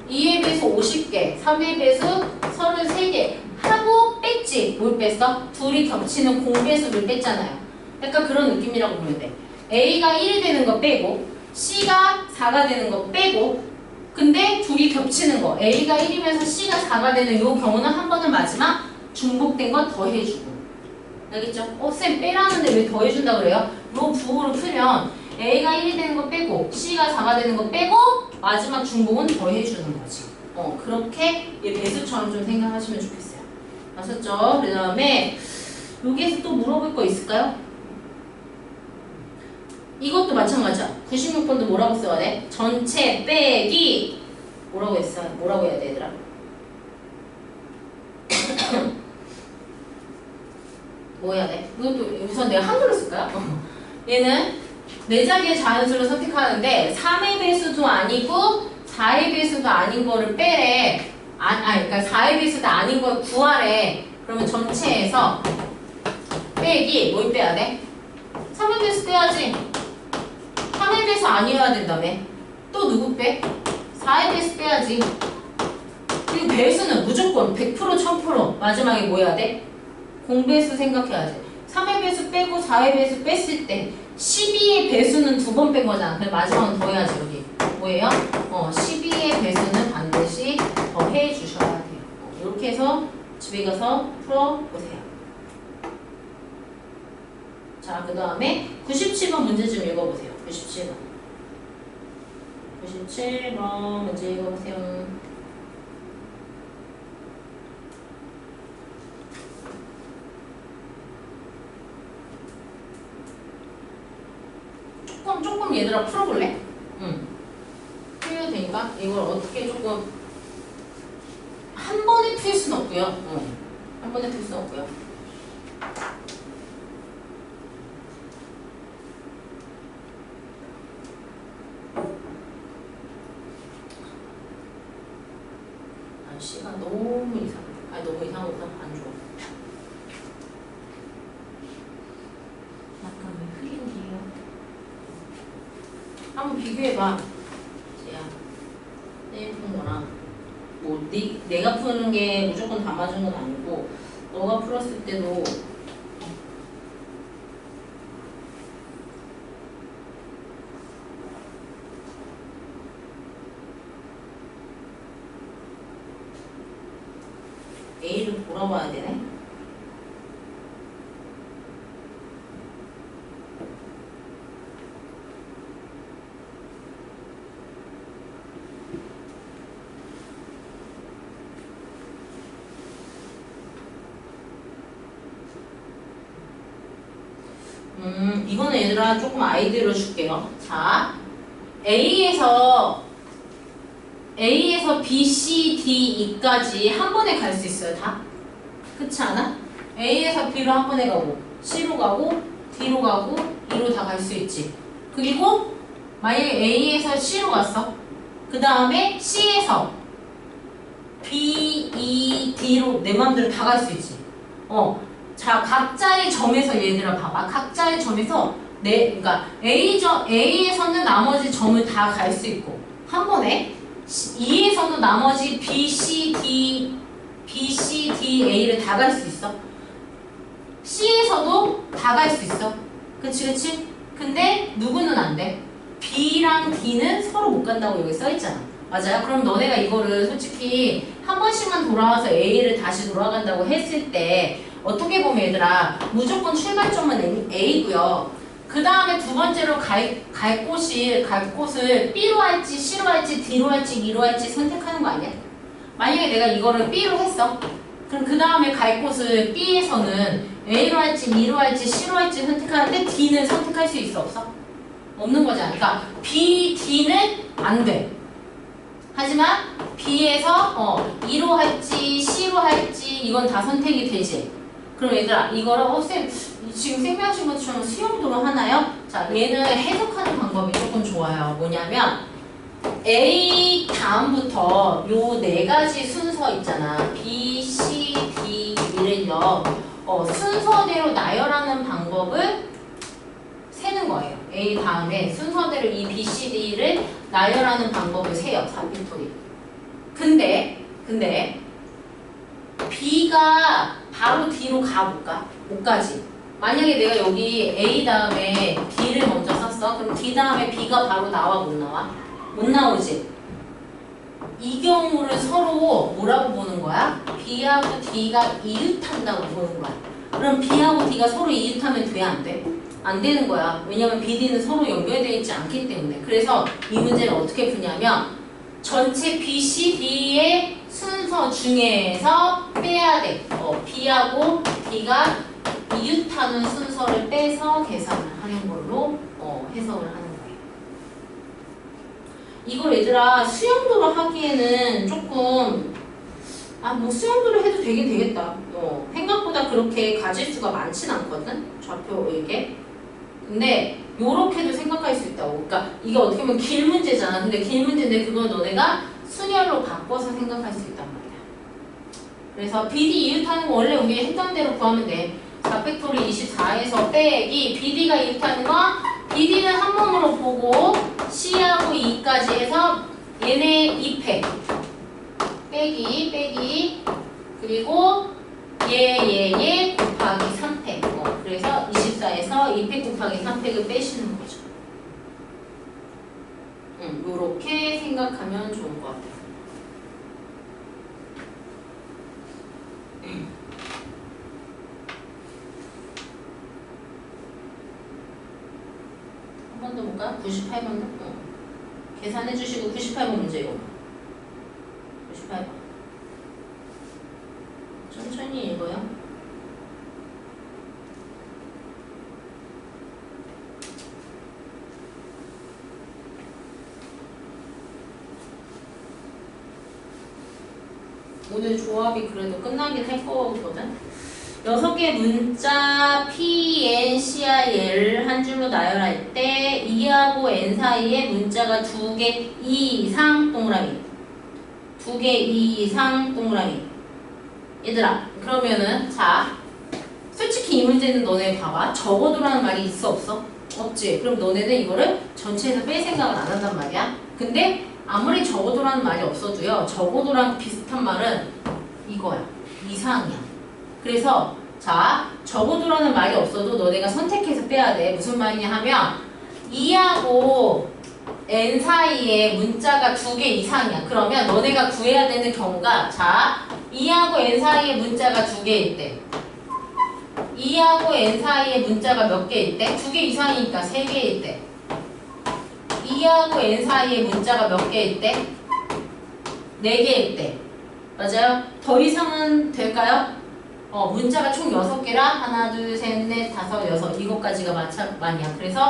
2의 배수 50개, 3의 배수 33개 하고 뺐지. 뭘 뺐어? 둘이 겹치는 공배수를 뺐잖아요. 약간 그런 느낌이라고 보면 돼. A가 1이 되는 거 빼고 C가 4가 되는 거 빼고 근데 둘이 겹치는 거 A가 1이면서 C가 4가 되는 이 경우는 한 번은 마지막 중복된 거 더해주고 알겠죠? 쌤 빼라는데 왜 더해준다 그래요? 이 부호로 풀면 A가 1이 되는 거 빼고 C가 4가 되는 거 빼고 마지막 중복은 더해주는 거지. 그렇게 얘 배수처럼 좀 생각하시면 좋겠어요. 아셨죠? 그 다음에 여기에서 또 물어볼 거 있을까요? 이것도 마찬가지야. 96번도 뭐라고 써야 돼? 전체 빼기 뭐라고 했어? 뭐라고 해야 돼 얘들아? 뭐 해야 돼? 이것도 우선 내가 한글로 쓸까요? 얘는 네 자리의 자연수를 선택하는데 3의 배수도 아니고 4의 배수도 아닌 거를 빼래. 그러니까 4의 배수도 아닌 걸 구하래. 그러면 전체에서 빼기 뭘 빼야 돼? 3의 배수 빼야지. 3의 배수 아니어야 된다며. 또 누구 빼? 4의 배수 빼야지. 그리고 배수는 무조건 100% 1000% 마지막에 뭐 해야 돼? 공배수 생각해야지. 3의 배수 빼고 4의 배수 뺐을 때 12의 배수는 두 번 뺀 거잖아. 그럼 마지막은 더해야지 여기. 뭐예요? 12의 배수는 반드시 더해 주셔야 돼요. 이렇게 해서 집에 가서 풀어보세요. 자, 그 다음에 97번 문제 좀 읽어보세요. 97번. 97번 문제 읽어보세요. 조금 얘들아 풀어볼래? 응. 풀려도 되니까 이걸 어떻게 조금 한 번에 풀 수는 없고요. 한 번에 풀 수는 없고요. 시간 너무 이상해. 너무 이상하구나. 안 좋아. 약간 왜 흐린데요? 한번 비교해봐. 쟤야. 내 푸는 거랑 뭐 내가 푸는 게 무조건 다 맞은 건 아니고 너가 풀었을 때도 A를 돌아봐야 되네. 이거는 얘들아 조금 아이디어를 줄게요. 자, A에서 B, C, D, E까지 한 번에 갈 수 있어요, 다? 그렇지 않아? A에서 B로 한 번에 가고 C로 가고 D로 가고 E로 다 갈 수 있지. 그리고 만약에 A에서 C로 갔어. 그 다음에 C에서 B, E, D로 내 맘대로 다 갈 수 있지. 자, 각자의 점에서 얘들아 봐봐. 각자의 점에서 그러니까 A에서는 나머지 점을 다 갈 수 있고 한 번에 E에서는 나머지 B, C, D, A를 다 갈 수 있어. C에서도 다 갈 수 있어. 그치? 근데 누구는 안 돼? B랑 D는 서로 못 간다고 여기 써있잖아. 맞아요? 그럼 너네가 이거를 솔직히 한 번씩만 돌아와서 A를 다시 돌아간다고 했을 때 어떻게 보면 얘들아 무조건 출발점은 A고요. 그 다음에 두 번째로 갈 곳을 B로 할지 C로 할지 D로 할지 E로 할지 선택하는 거 아니야? 만약에 내가 이거를 B로 했어. 그럼 그 다음에 갈 곳을 B에서는 A로 할지 E로 할지 C로 할지 선택하는데 D는 선택할 수 있어 없어? 없는 거잖아. 그러니까 B, D는 안 돼. 하지만 B에서 E로 할지 C로 할지 이건 다 선택이 되지. 그럼 얘들아 이거를 쌤 지금 쌤이 하신 것처럼 수용도로 하나요? 자 얘는 해석하는 방법이 조금 좋아요. 뭐냐면 A 다음부터 요 네 가지 순서 있잖아. B, C, D 이를요. 순서대로 나열하는 방법을 세는 거예요. A 다음에 순서대로 이 B, C, D를 나열하는 방법을 세요. 4팩토리. 근데 B가 바로 D로 가볼까? 못 가지. 만약에 내가 여기 A 다음에 D를 먼저 썼어. 그럼 D 다음에 B가 바로 나와 못 나와? 못 나오지. 이 경우를 서로 뭐라고 보는 거야? B하고 D가 이웃한다고 보는 거야. 그럼 B하고 D가 서로 이웃하면 돼? 안 돼? 안 되는 거야. 왜냐면 B, D는 서로 연결되어 있지 않기 때문에. 그래서 이 문제를 어떻게 푸냐면 전체 B, C, D의 순서 중에서 빼야 돼. B하고 D가 이웃하는 순서를 빼서 계산을 하는 걸로 해석을 하는 거예요. 이걸 얘들아 수영도로 하기에는 조금 뭐 수영도로 해도 되긴 되겠다. 생각보다 그렇게 가질 수가 많진 않거든. 좌표 이게. 근데 요렇게도 생각할 수 있다고. 그러니까 이게 어떻게 보면 길 문제잖아. 근데 길 문제인데 그걸 너네가 순열로 바꿔서 생각할 수 있단 말이야. 그래서 BD 이웃하는 거 원래 우리 했던 대로 구하면 돼. 4팩토리 24에서 빼기 BD가 이웃하는 거 BD는 한 몸으로 보고 C하고 E까지 해서 얘네 2팩 빼기 그리고 얘 곱하기 3팩 그래서 24에서 2팩 곱하기 3팩을 빼시는 거죠. 요렇게 생각하면 좋을 것 같아요. 한 번 더 볼까? 98번 계산해 주시고 98번 문제 이거 98번 천천히 읽어요. 오늘 조합이 그래도 끝나긴 할 거거든. 6개 문자 P, N, C, I, L 한 줄로 나열할 때 E하고 N 사이에 문자가 2개 이상 동그라미 2개 이상 동그라미. 얘들아 그러면은 자 솔직히 이 문제는 너네 봐봐. 적어두라는 말이 있어 없어? 없지. 그럼 너네는 이거를 전체에서 뺄 생각을 안 한단 말이야. 근데 아무리 적어두라는 말이 없어도요 적어두랑 비슷한 말은 이거야. 이상이야. 그래서 자 적어두라는 말이 없어도 너네가 선택해서 빼야 돼. 무슨 말이냐 하면 2하고 N 사이에 문자가 2개 이상이야. 그러면 너네가 구해야 되는 경우가 자 2하고 N 사이에 문자가 2개일 때 2하고 N 사이에 문자가 몇 개일 때? 2개 이상이니까 3개일 때 2하고 N 사이에 문자가 몇 개일 때? 4개일 때 맞아요? 더 이상은 될까요? 문자가 총 6개라 하나, 둘, 셋, 넷, 다섯, 여섯 이것까지가 만이야. 그래서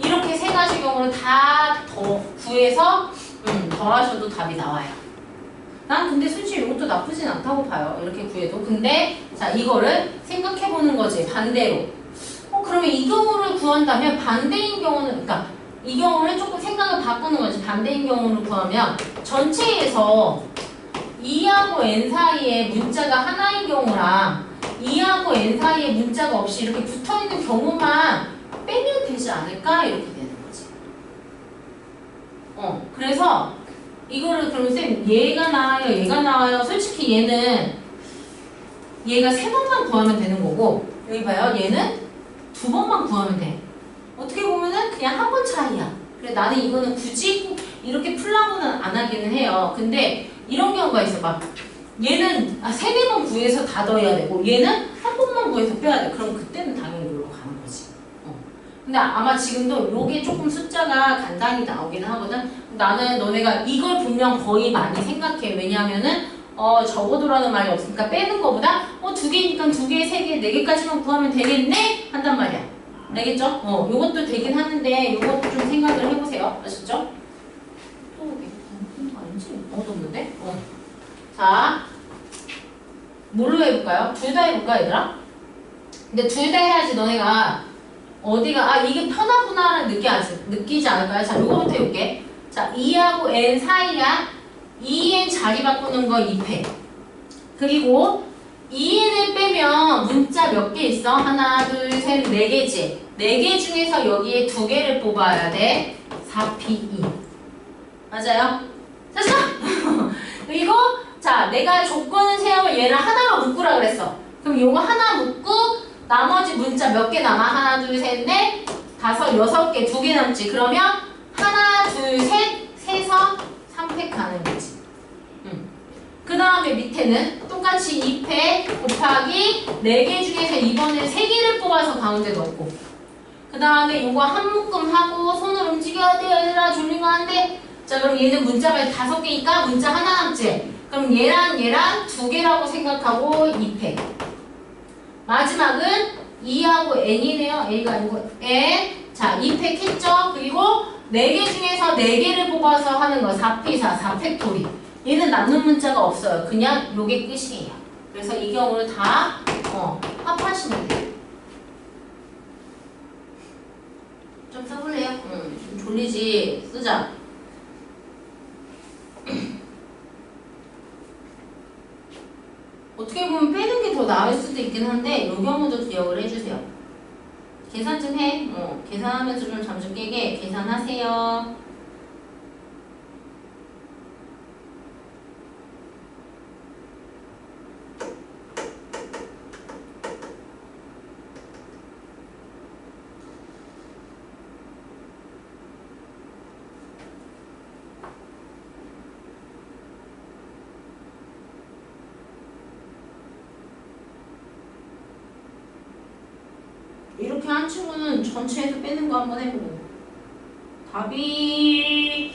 이렇게 세 가지 경우를 다 더 구해서 더하셔도 답이 나와요. 난 근데 솔직히 이것도 나쁘진 않다고 봐요. 이렇게 구해도. 근데 자 이거를 생각해보는 거지. 반대로. 그러면 이 경우를 구한다면 반대인 경우는 그러니까 이 경우를 조금 생각을 바꾸는 거지. 반대인 경우를 구하면 전체에서 2하고 N 사이에 문자가 하나인 경우랑 2하고 N 사이에 문자가 없이 이렇게 붙어있는 경우만 빼면 되지 않을까? 이렇게 되는 거지. 그래서 이거를 그럼 쌤 얘가 나와요? 얘가 나와요? 솔직히 얘는 얘가 3번만 구하면 되는 거고 여기 봐요. 얘는 2번만 구하면 돼. 어떻게 보면은 그냥 한 번 차이야. 그래 나는 이거는 굳이 이렇게 풀라고는 안 하기는 해요. 근데 이런 경우가 있어 봐. 얘는 3-4번 구해서 다 더해야 되고 얘는 한 번만 구해서 빼야 돼. 그럼 그때는 당연히 놀러 가는 거지. 근데 아마 지금도 요게 조금 숫자가 간단히 나오기는 하거든. 나는 너네가 이걸 분명 거의 많이 생각해. 왜냐하면은 적어두라는 말이 없으니까 빼는 거보다 2개니까 2개, 3개, 4개까지만 구하면 되겠네? 한단 말이야. 알겠죠? 요것도 되긴 하는데 요것도 좀 생각을 해보세요. 아셨죠? 또 내가 거 아니지? 자, 뭘로 해볼까요? 둘 다 해볼까, 얘들아? 근데 둘 다 해야지 너네가 어디가 이게 편하구나를 느끼지 않을까요? 자, 요거부터 해볼게. 자, 2하고 n 사이야. 2n 자리 바꾸는 거 2패. 그리고 2n을 빼면 문자 몇 개 있어? 하나, 둘, 셋, 네 개지. 네 개 중에서 여기에 두 개를 뽑아야 돼. 4p2. 맞아요? 됐어? 그리고 자, 내가 조건을 세우면 얘를 하나만 묶으라 그랬어. 그럼 요거 하나 묶고 나머지 문자 몇 개 남아? 하나, 둘, 셋, 넷, 다섯, 여섯 개, 두 개 남지. 그러면 하나, 둘, 셋, 세서 3팩 가는 거지. 그 다음에 밑에는 똑같이 2패 곱하기 4개 중에서 이번에 3개를 뽑아서 가운데 넣고 그 다음에 요거 한 묶음 하고 손을 움직여야 돼. 얘들아 졸린 거 한데 자 그럼 얘는 문자가 5개니까 문자 하나 남지. 그럼 얘랑 두 개라고 생각하고 2패. 마지막은 2하고 n이네요. a가 아니고 n. 자 2패 했죠. 그리고 4개 중에서 4개를 뽑아서 하는 거 4p4, 4팩토리. 얘는 남는 문자가 없어요. 그냥 요게 끝이에요. 그래서 이 경우를 다 합하시면 돼요. 좀 써볼래요? 좀 졸리지? 쓰자. 어떻게 보면 빼는 게 더 나을 수도 있긴 한데 요 경우도 기억을 해주세요. 계산 좀 해. 계산하면서 좀 잠 좀 깨게 계산하세요. 이렇게 한 친구는 전체에서 빼는 거 한번 해보고 답이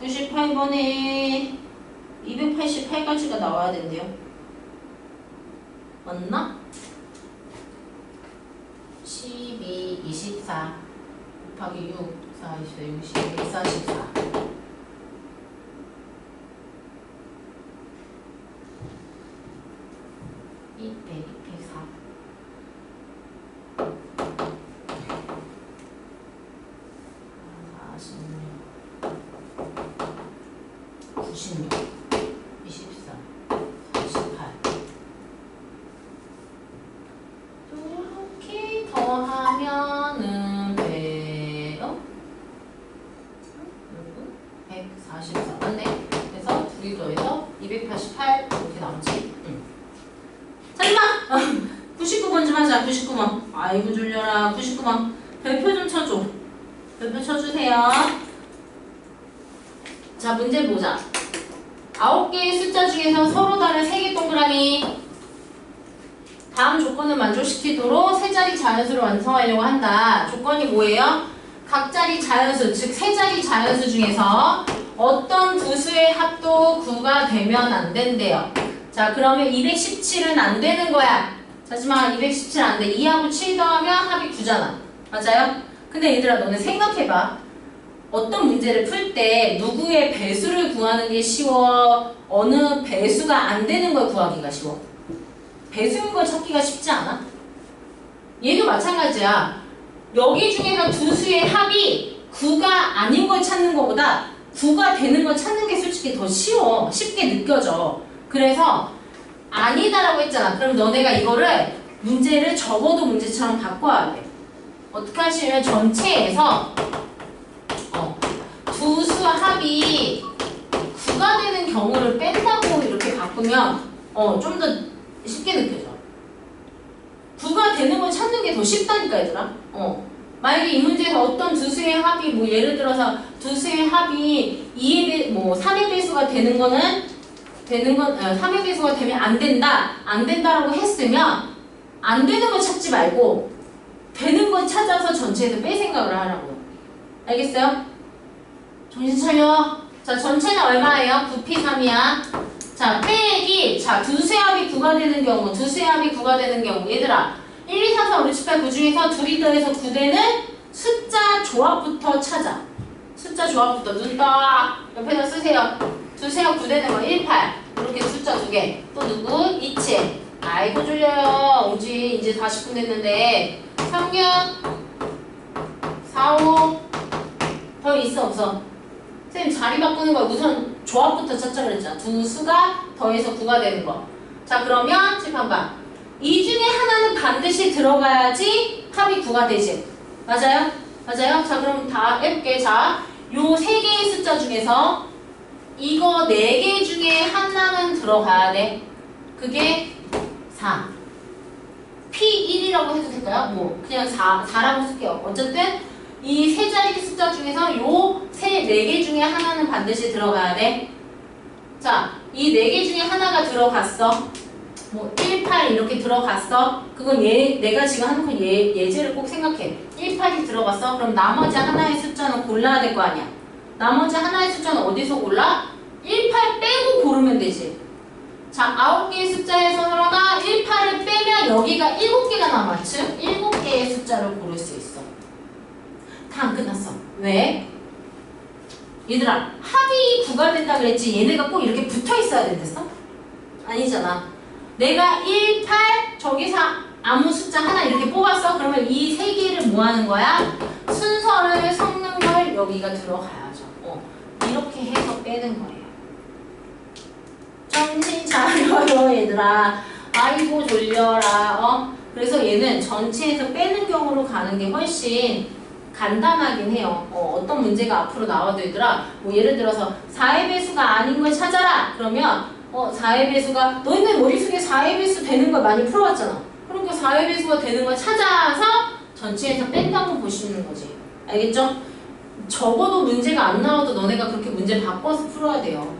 98번에 288가지가 나와야 된대요. 맞나? 12, 24 곱하기 6, 4, 24, 60, 144 200, 204 96, 24, 48 이렇게 더하면은 144 맞네. 그래서 둘이 더해서 288 이렇게 나오지. 잠시만! 99번 좀 하자. 99번. 아이고 졸려라. 99번. 별표 좀 쳐줘. 별표 쳐주세요. 자 문제 보자. 9개의 숫자 중에서 서로 다른 3개 동그라미 다음 조건을 만족시키도록 세 자리 자연수를 완성하려고 한다. 조건이 뭐예요? 각 자리 자연수, 즉 세 자리 자연수 중에서 어떤 두 수의 합도 9가 되면 안 된대요. 자 그러면 217은 안 되는 거야. 하지만 217 안 돼. 2하고 7 더하면 합이 9잖아. 맞아요? 근데 얘들아 너네 생각해봐. 어떤 문제를 풀 때 누구의 배수를 구하는 게 쉬워? 어느 배수가 안 되는 걸 구하기가 쉬워? 배수인 걸 찾기가 쉽지 않아? 얘도 마찬가지야. 여기 중에서 두 수의 합이 9가 아닌 걸 찾는 것보다 9가 되는 걸 찾는 게 솔직히 더 쉬워. 쉽게 느껴져. 그래서 아니다라고 했잖아. 그럼 너네가 이거를 문제를 적어도 문제처럼 바꿔야 돼. 어떻게 하시면 전체에서 두 수 합이 9가 되는 경우를 뺀다고 이렇게 바꾸면 좀 더 쉽게 느껴져. 9가 되는 걸 찾는 게 더 쉽다니까 얘들아. 만약에 이 문제에서 어떤 두 수의 합이 뭐 예를 들어서 두 수의 합이 3의 배수가 되는 거는 3의 배수가 되면 안 된다라고 했으면 안 되는 걸 찾지 말고 되는 걸 찾아서 전체에서 뺄 생각을 하라고요. 알겠어요? 정신 차려. 자, 전체는 얼마예요? 9p3이야. 자, 빼기. 자, 두 수의 합이 9가 되는 경우, 얘들아. 1, 2, 3, 4, 5, 6, 7, 8, 9 중에서 둘이 더해서 9 되는 숫자 조합부터 찾아. 숫자 조합부터 눈 딱 옆에다 쓰세요. 두세요 9 되는 거 1, 8 이렇게 숫자 2개. 또 누구? 27. 아이고 졸려요. 오지 이제 40분 됐는데 36 45 더 있어 없어? 선생님 자리 바꾸는 거 우선 조합부터 찾자 그랬잖아. 두 수가 더해서 9가 되는 거. 자 그러면 칠판봐. 이 중에 하나는 반드시 들어가야지 합이 9가 되지. 맞아요? 맞아요? 자 그럼 다 해볼게. 자, 요 3개의 숫자 중에서 이거 4개 중에 하나는 들어가야 돼. 그게 4. P1이라고 해도 될까요? 뭐 그냥 4라고 쓸게요. 어쨌든 이 세 자리 숫자 중에서 요 4개 중에 하나는 반드시 들어가야 돼. 자, 이 4개 중에 하나가 들어갔어. 뭐 1, 8 이렇게 들어갔어. 그건 내가 지금 하는 건 예제를 꼭 생각해. 1, 8이 들어갔어. 그럼 나머지 하나의 숫자는 골라야 될 거 아니야. 나머지 하나의 숫자는 어디서 골라? 1, 8 빼고 고르면 되지. 자, 9개의 숫자에서 하나가 1, 8을 빼면 여기가 7개가 남아. 즉 7개의 숫자를 고를 수 있어. 다 안 끝났어. 왜? 얘들아, 합이 9가 된다 그랬지. 얘네가 꼭 이렇게 붙어 있어야 된댔어? 아니잖아. 내가 1, 8, 저기서 아무 숫자 하나 이렇게 뽑았어. 그러면 이 3개를 뭐 하는 거야? 순서를 섞는 걸 여기가 들어가야죠. 이렇게 해서 빼는 거예요. 정신 차려요 얘들아. 아이고 졸려라. 그래서 얘는 전체에서 빼는 경우로 가는 게 훨씬 간단하긴 해요. 어떤 문제가 앞으로 나와도 얘들아, 뭐 예를 들어서 4의 배수가 아닌 걸 찾아라. 그러면 4의 배수가 너희는 머릿속에 4의 배수 되는 걸 많이 풀어왔잖아. 그러니까 4의 배수가 되는 걸 찾아서 전체에서 뺀다고 보시는 거지. 알겠죠? 적어도 문제가 안 나와도 너네가 그렇게 문제 바꿔서 풀어야 돼요.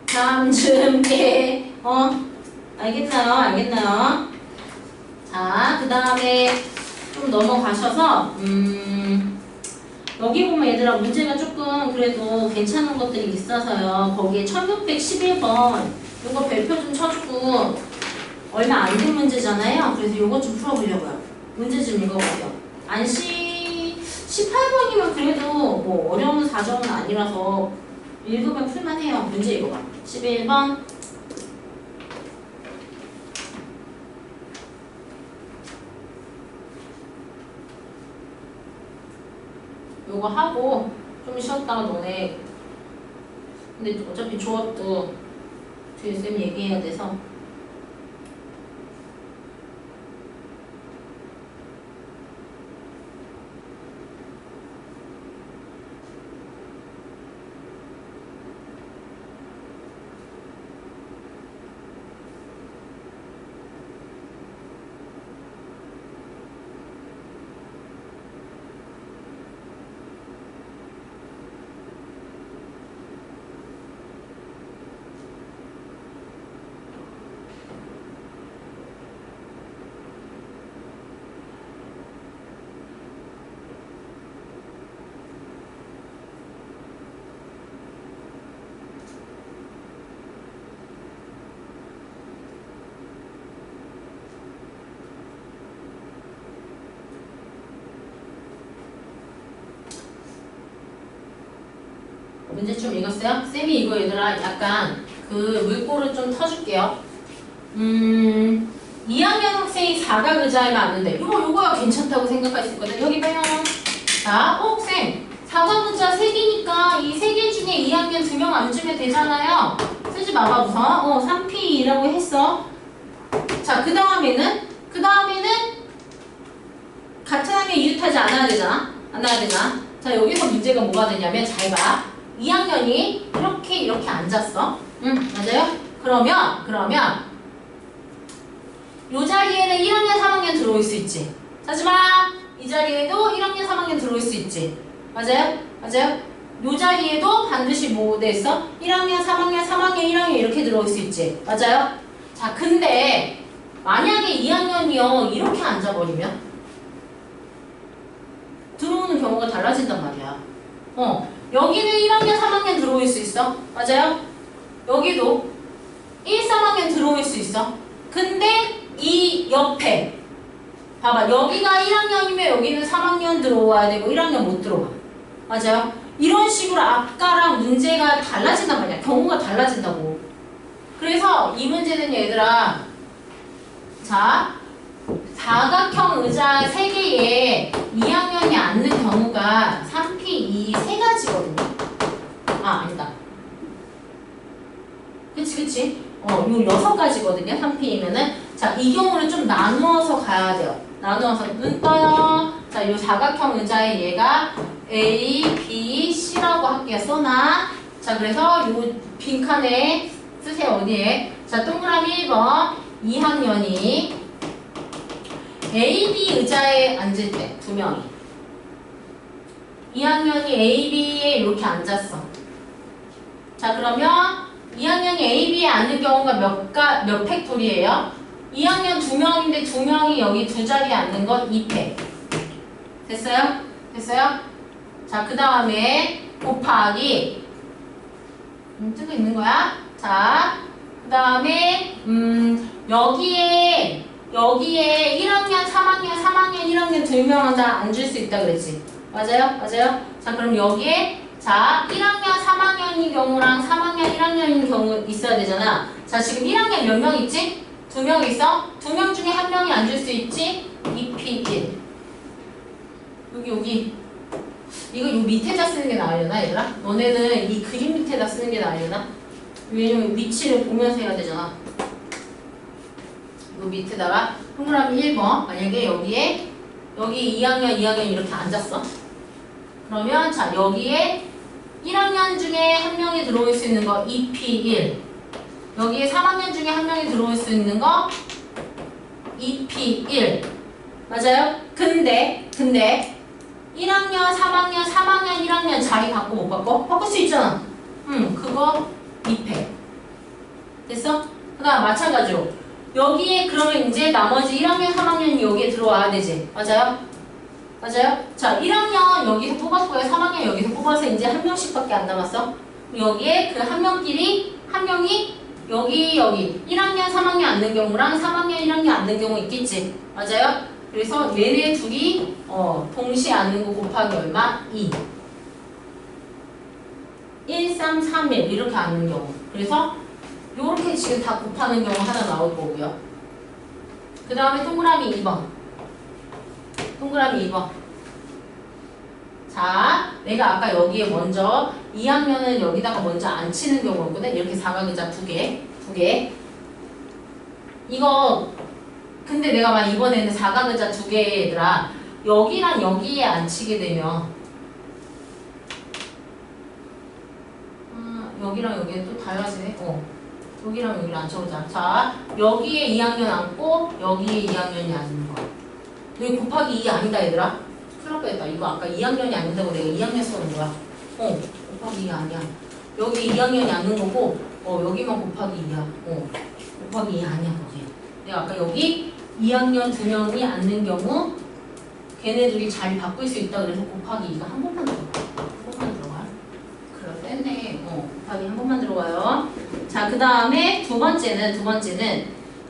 잠좀 깨. 알겠나요? 알겠나요? 자, 그 다음에 좀 넘어가셔서 여기 보면 얘들아 문제가 조금 그래도 괜찮은 것들이 있어서요. 거기에 1611번 이거 별표 좀 쳐주고 얼마 안 된 문제잖아요. 그래서 이거 좀 풀어보려고요. 문제 좀 읽어보세요. 안시 18번이면 그래도 뭐 어려운 사정은 아니라서 읽으면 풀만해요. 문제 읽어봐. 11번 요거 하고 좀 쉬었다가 너네 근데 어차피 조합도 뒤에 쌤이 얘기해야 돼서 문제 좀 읽었어요? 쌤이 이거 얘들아 약간 그 물꼬를 좀 터줄게요. 2학년 학생이 사각의자에 맞는데 요거야 괜찮다고 생각할 수 있거든. 여기 봐요. 자, 쌤 사각의자 3개니까 이 3개 중에 2학년 2명 앉으면 되잖아요. 쓰지 마봐 우선. 3P라고 했어. 자, 그 다음에는 같은 학년 이웃하지 않아야 되잖아. 않아야 되나? 자, 여기서 문제가 뭐가 되냐면 잘 봐. 2학년이 이렇게 앉았어. 맞아요? 그러면 요 자리에는 1학년, 3학년 들어올 수 있지. 하지마. 이 자리에도 1학년, 3학년 들어올 수 있지. 맞아요? 맞아요? 요 자리에도 반드시 뭐 됐어? 1학년, 3학년, 3학년, 1학년 이렇게 들어올 수 있지. 맞아요? 자, 근데 만약에 2학년이요 이렇게 앉아버리면 들어오는 경우가 달라진단 말이야. 여기는 1학년, 3학년 들어올 수 있어. 맞아요? 여기도 1, 3학년 들어올 수 있어. 근데 이 옆에 봐봐. 여기가 1학년이면 여기는 3학년 들어와야 되고 1학년 못 들어와. 맞아요? 이런 식으로 아까랑 문제가 달라진단 말이야. 경우가 달라진다고. 그래서 이 문제는 얘들아, 자, 사각형 의자 3개에 2학년이 앉는 경우가 3P, 2, 3가지거든요. 아, 아니다. 그치. 요 6가지거든요. 3P이면은. 자, 이 경우를 좀 나누어서 가야 돼요. 나누어서 눈 떠요. 자, 요 사각형 의자에 얘가 A, B, C라고 할게요. 써놔. 자, 그래서 요 빈칸에 쓰세요. 어디에? 자, 동그라미 1번. 2학년이 A, B 의자에 앉을 때 2명이 2학년이 A, B에 이렇게 앉았어. 자, 그러면 2학년이 A, B에 앉는 경우가 몇 팩토리예요? 2학년 2명인데 2명이 여기 두 자리에 앉는 건 2팩. 됐어요? 자, 그 다음에 곱하기 뜨고 있는 거야. 자, 그 다음에 여기에 1학년, 3학년, 1학년 2명 다 앉을 수 있다 그랬지. 맞아요? 자, 그럼 여기에 자, 1학년, 3학년인 경우랑 3학년, 1학년인 경우 있어야 되잖아. 자, 지금 1학년 몇 명 있지? 2명 있어? 2명 중에 1명이 앉을 수 있지? 2P1. 여기. 이거 요 밑에다 쓰는 게 나으려나, 얘들아? 너네는 이 그림 밑에다 쓰는 게 나으려나? 왜냐면 위치를 보면서 해야 되잖아. 요 밑에다가 동그라미 1번. 만약에 여기 2학년 이렇게 앉았어. 그러면 자, 여기에 1학년 중에 1명이 들어올 수 있는 거 2P1. 여기에 3학년 중에 1명이 들어올 수 있는 거 2P1. 맞아요? 근데 1학년, 3학년, 1학년 자리 바꿔 못 바꿔? 바꿀 수 있잖아. 그거 2팩. 됐어? 그 다음 마찬가지로 여기에 그러면 이제 나머지 1학년, 3학년이 여기에 들어와야 되지. 맞아요? 자, 1학년 여기서 뽑았고요. 3학년 여기서 뽑아서 이제 1명씩밖에 안 남았어. 여기에 그 1명끼리 1명이 여기 1학년, 3학년 앉는 경우랑 3학년, 1학년 앉는 경우 있겠지. 맞아요? 그래서 얘네 둘이 동시에 앉는 거 곱하기 얼마? 2. 1, 3, 3, 1 이렇게 앉는 경우. 그래서 요렇게 지금 다 곱하는 경우 하나 나올 거고요. 그 다음에 동그라미 2번. 자, 내가 아까 여기에 먼저 2학년은 여기다가 먼저 앉히는 경우였거든. 이렇게 사각의자 2개. 이거 근데 내가 막 이번에는 사각의자 2개 얘들아 여기랑 여기에 앉히게 되면 여기랑 여기에 또 달라지네. 여기랑 여기를 앉혀보자. 자, 여기에 2학년 앉고 여기에 2학년이 앉는 거. 여기 곱하기 2 아니다 얘들아. 큰일 날 뻔했다. 이거 아까 2학년이 앉는다고 내가 2학년 써놓은 거야. 곱하기 2 아니야. 여기 2학년이 앉는 거고 여기만 곱하기 2야. 곱하기 2 아니야 거기. 내가 아까 여기 2학년 2명이 앉는 경우 걔네들이 자리 바꿀 수 있다 그래서 곱하기 2가 한 번만 들어가. 그렇겠네. 곱하기 한 번만 들어가요. 자, 그 다음에 두 번째는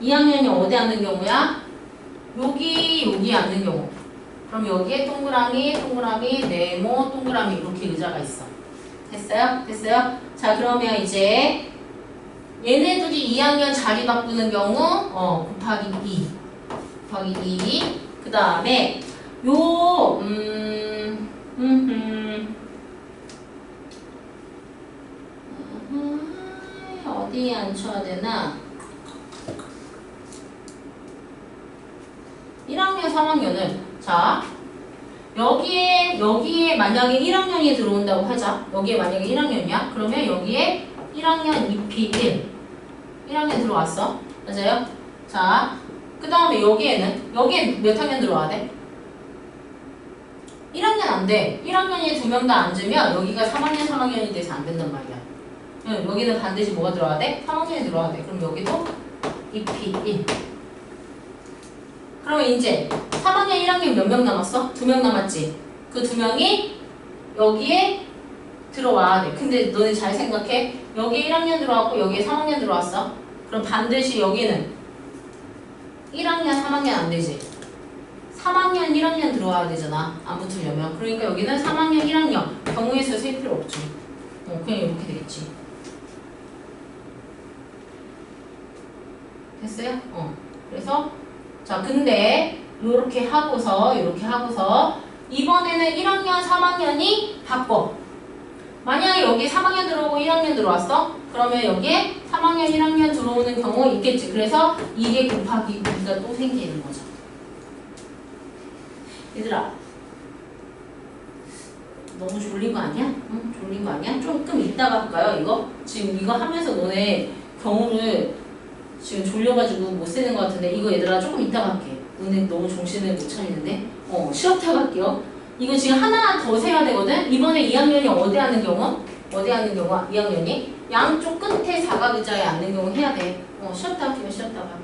2학년이 어디 앉는 경우야? 여기 앉는 경우. 그럼 여기에 동그라미, 네모, 동그라미 이렇게 의자가 있어. 됐어요? 자, 그러면 이제 얘네들이 2학년 자리 바꾸는 경우 곱하기 2. 그 다음에 어디에 앉혀야 되나? 1학년, 3학년은 자 여기에 만약에 1학년이 들어온다고 하자. 여기에 만약에 1학년이야? 그러면 여기에 1학년 2P1 1학년 들어왔어. 맞아요? 자, 그 다음에 여기에 몇 학년 들어와야 돼? 1학년 안 돼. 1학년이 2명 다 앉으면 여기가 3학년이 돼서 안 된단 말이야. 여기는 반드시 뭐가 들어와야 돼? 3학년이 들어와야 돼. 그럼 여기도 2P1. 그러면 이제 3학년 1학년 몇 명 남았어? 2명 남았지? 그 2명이 여기에 들어와야 돼. 근데 너네 잘 생각해. 여기에 1학년 들어왔고 여기에 3학년 들어왔어. 그럼 반드시 여기는 1학년, 3학년 안 되지. 3학년, 1학년 들어와야 되잖아. 안 붙으려면. 그러니까 여기는 3학년, 1학년 경우에서 셀 필요 없죠. 그냥 이렇게 되겠지. 됐어요? 그래서 자 근데 이렇게 하고서 이번에는 1학년, 3학년이 바꿔. 만약에 여기 3학년 들어오고 1학년 들어왔어? 그러면 여기에 3학년, 1학년 들어오는 경우 있겠지. 그래서 이게 곱하기 2가 또 생기는 거죠. 얘들아 너무 졸린 거 아니야? 응? 졸린 거 아니야? 조금 이따가 할까요 이거? 지금 이거 하면서 너네 경우를 지금 졸려가지고 못 쓰는 것 같은데 이거 얘들아 조금 이따가 할게. 너네 너무 정신을 못 차리는데 쉬었다 갈게요. 이거 지금 하나 더 세야 되거든? 이번에 2학년이 어디 하는 경우? 2학년이? 양쪽 끝에 사각의자에 앉는 경우 해야 돼. 쉬었다 할게요. 쉬었다가.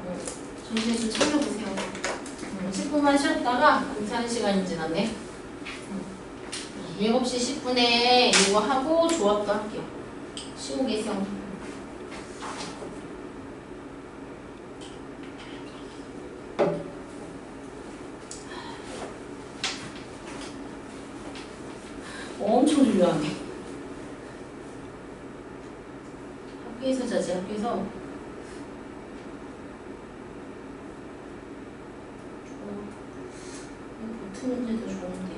정신 좀 차려보세요. 10분만 쉬었다가 공사하는 시간이 지났네. 7시 10분에 이거 하고 조합도 할게요. 쉬고 계세요. 엄청 졸려하네. 학교에서 자지, 학교에서. 보트 문제도 좋은데.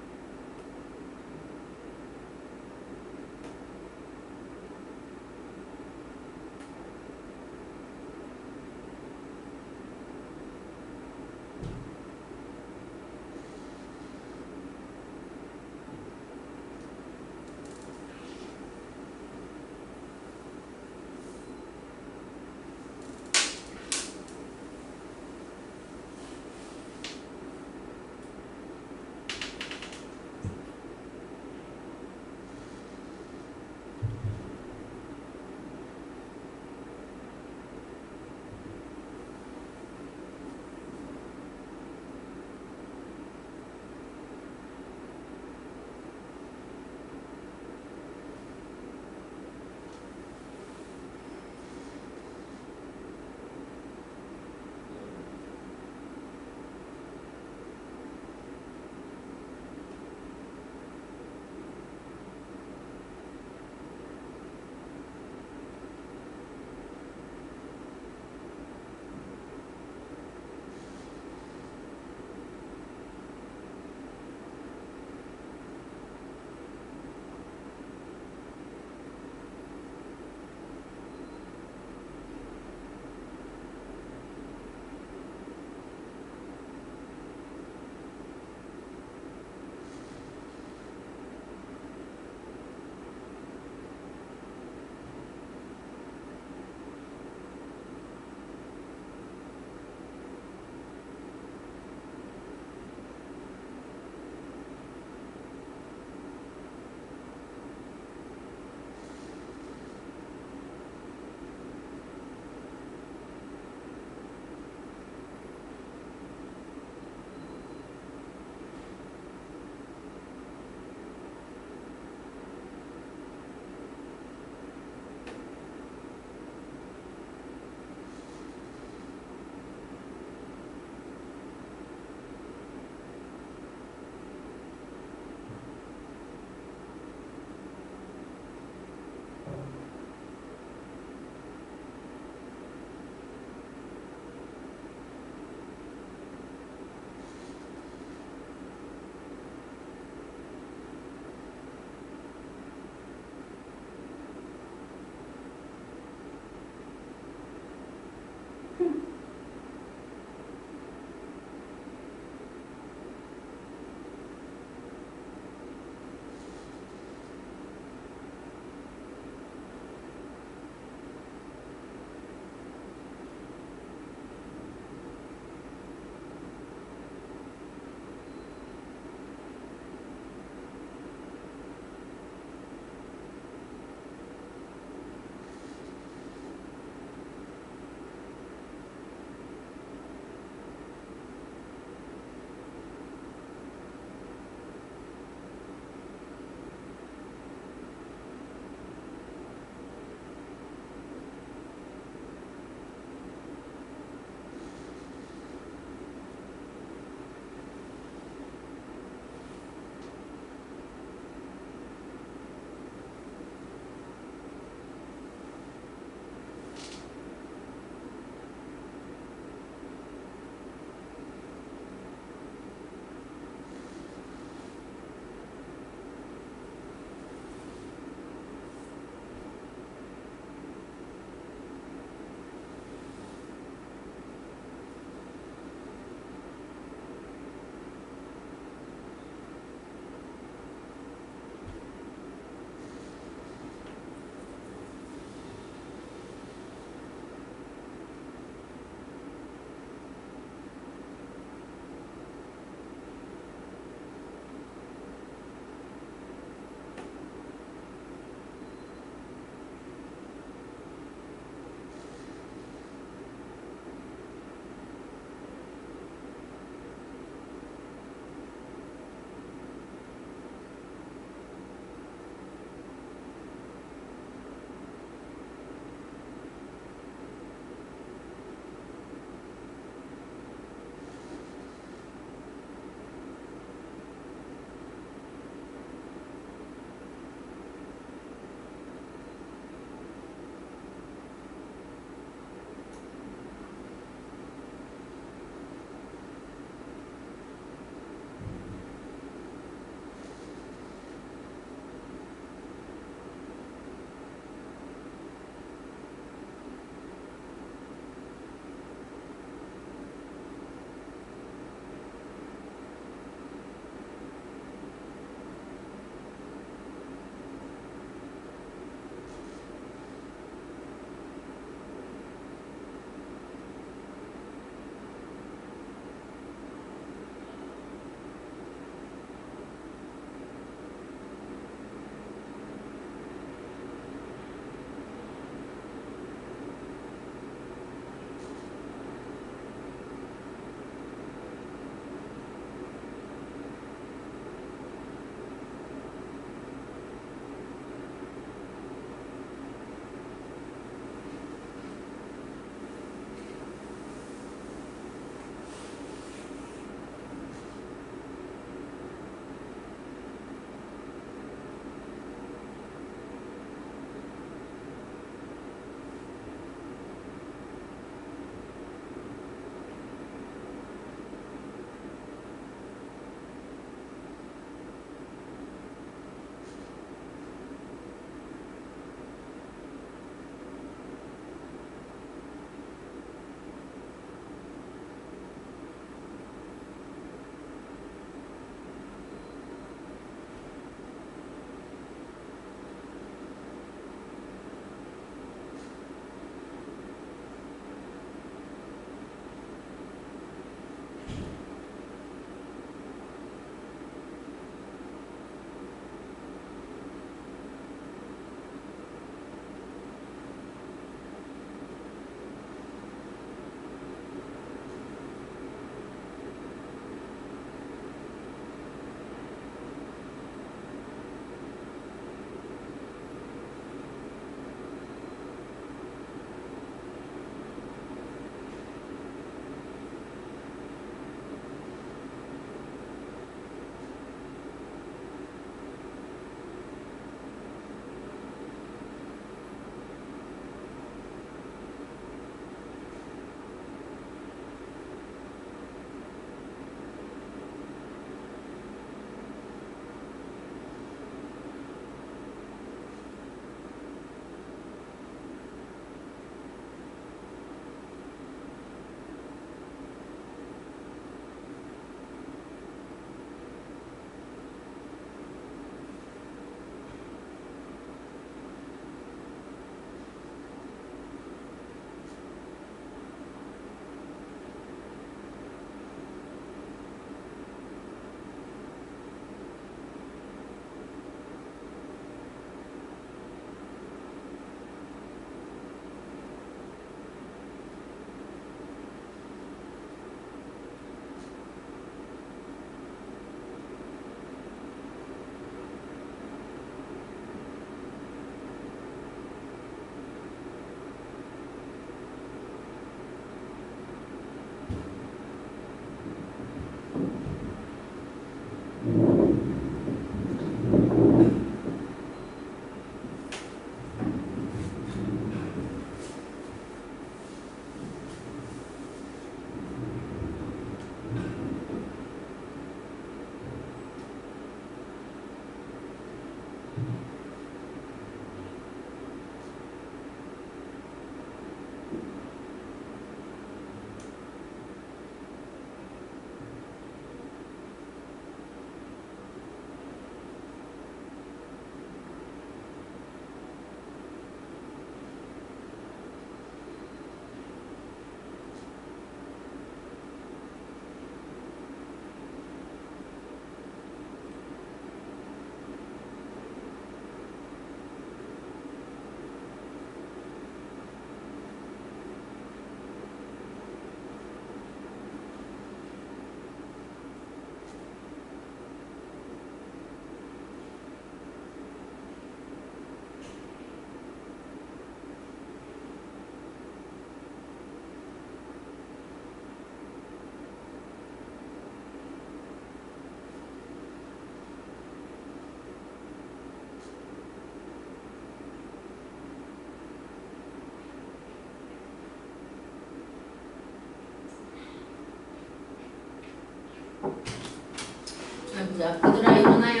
보자. 얘들아 일어나요.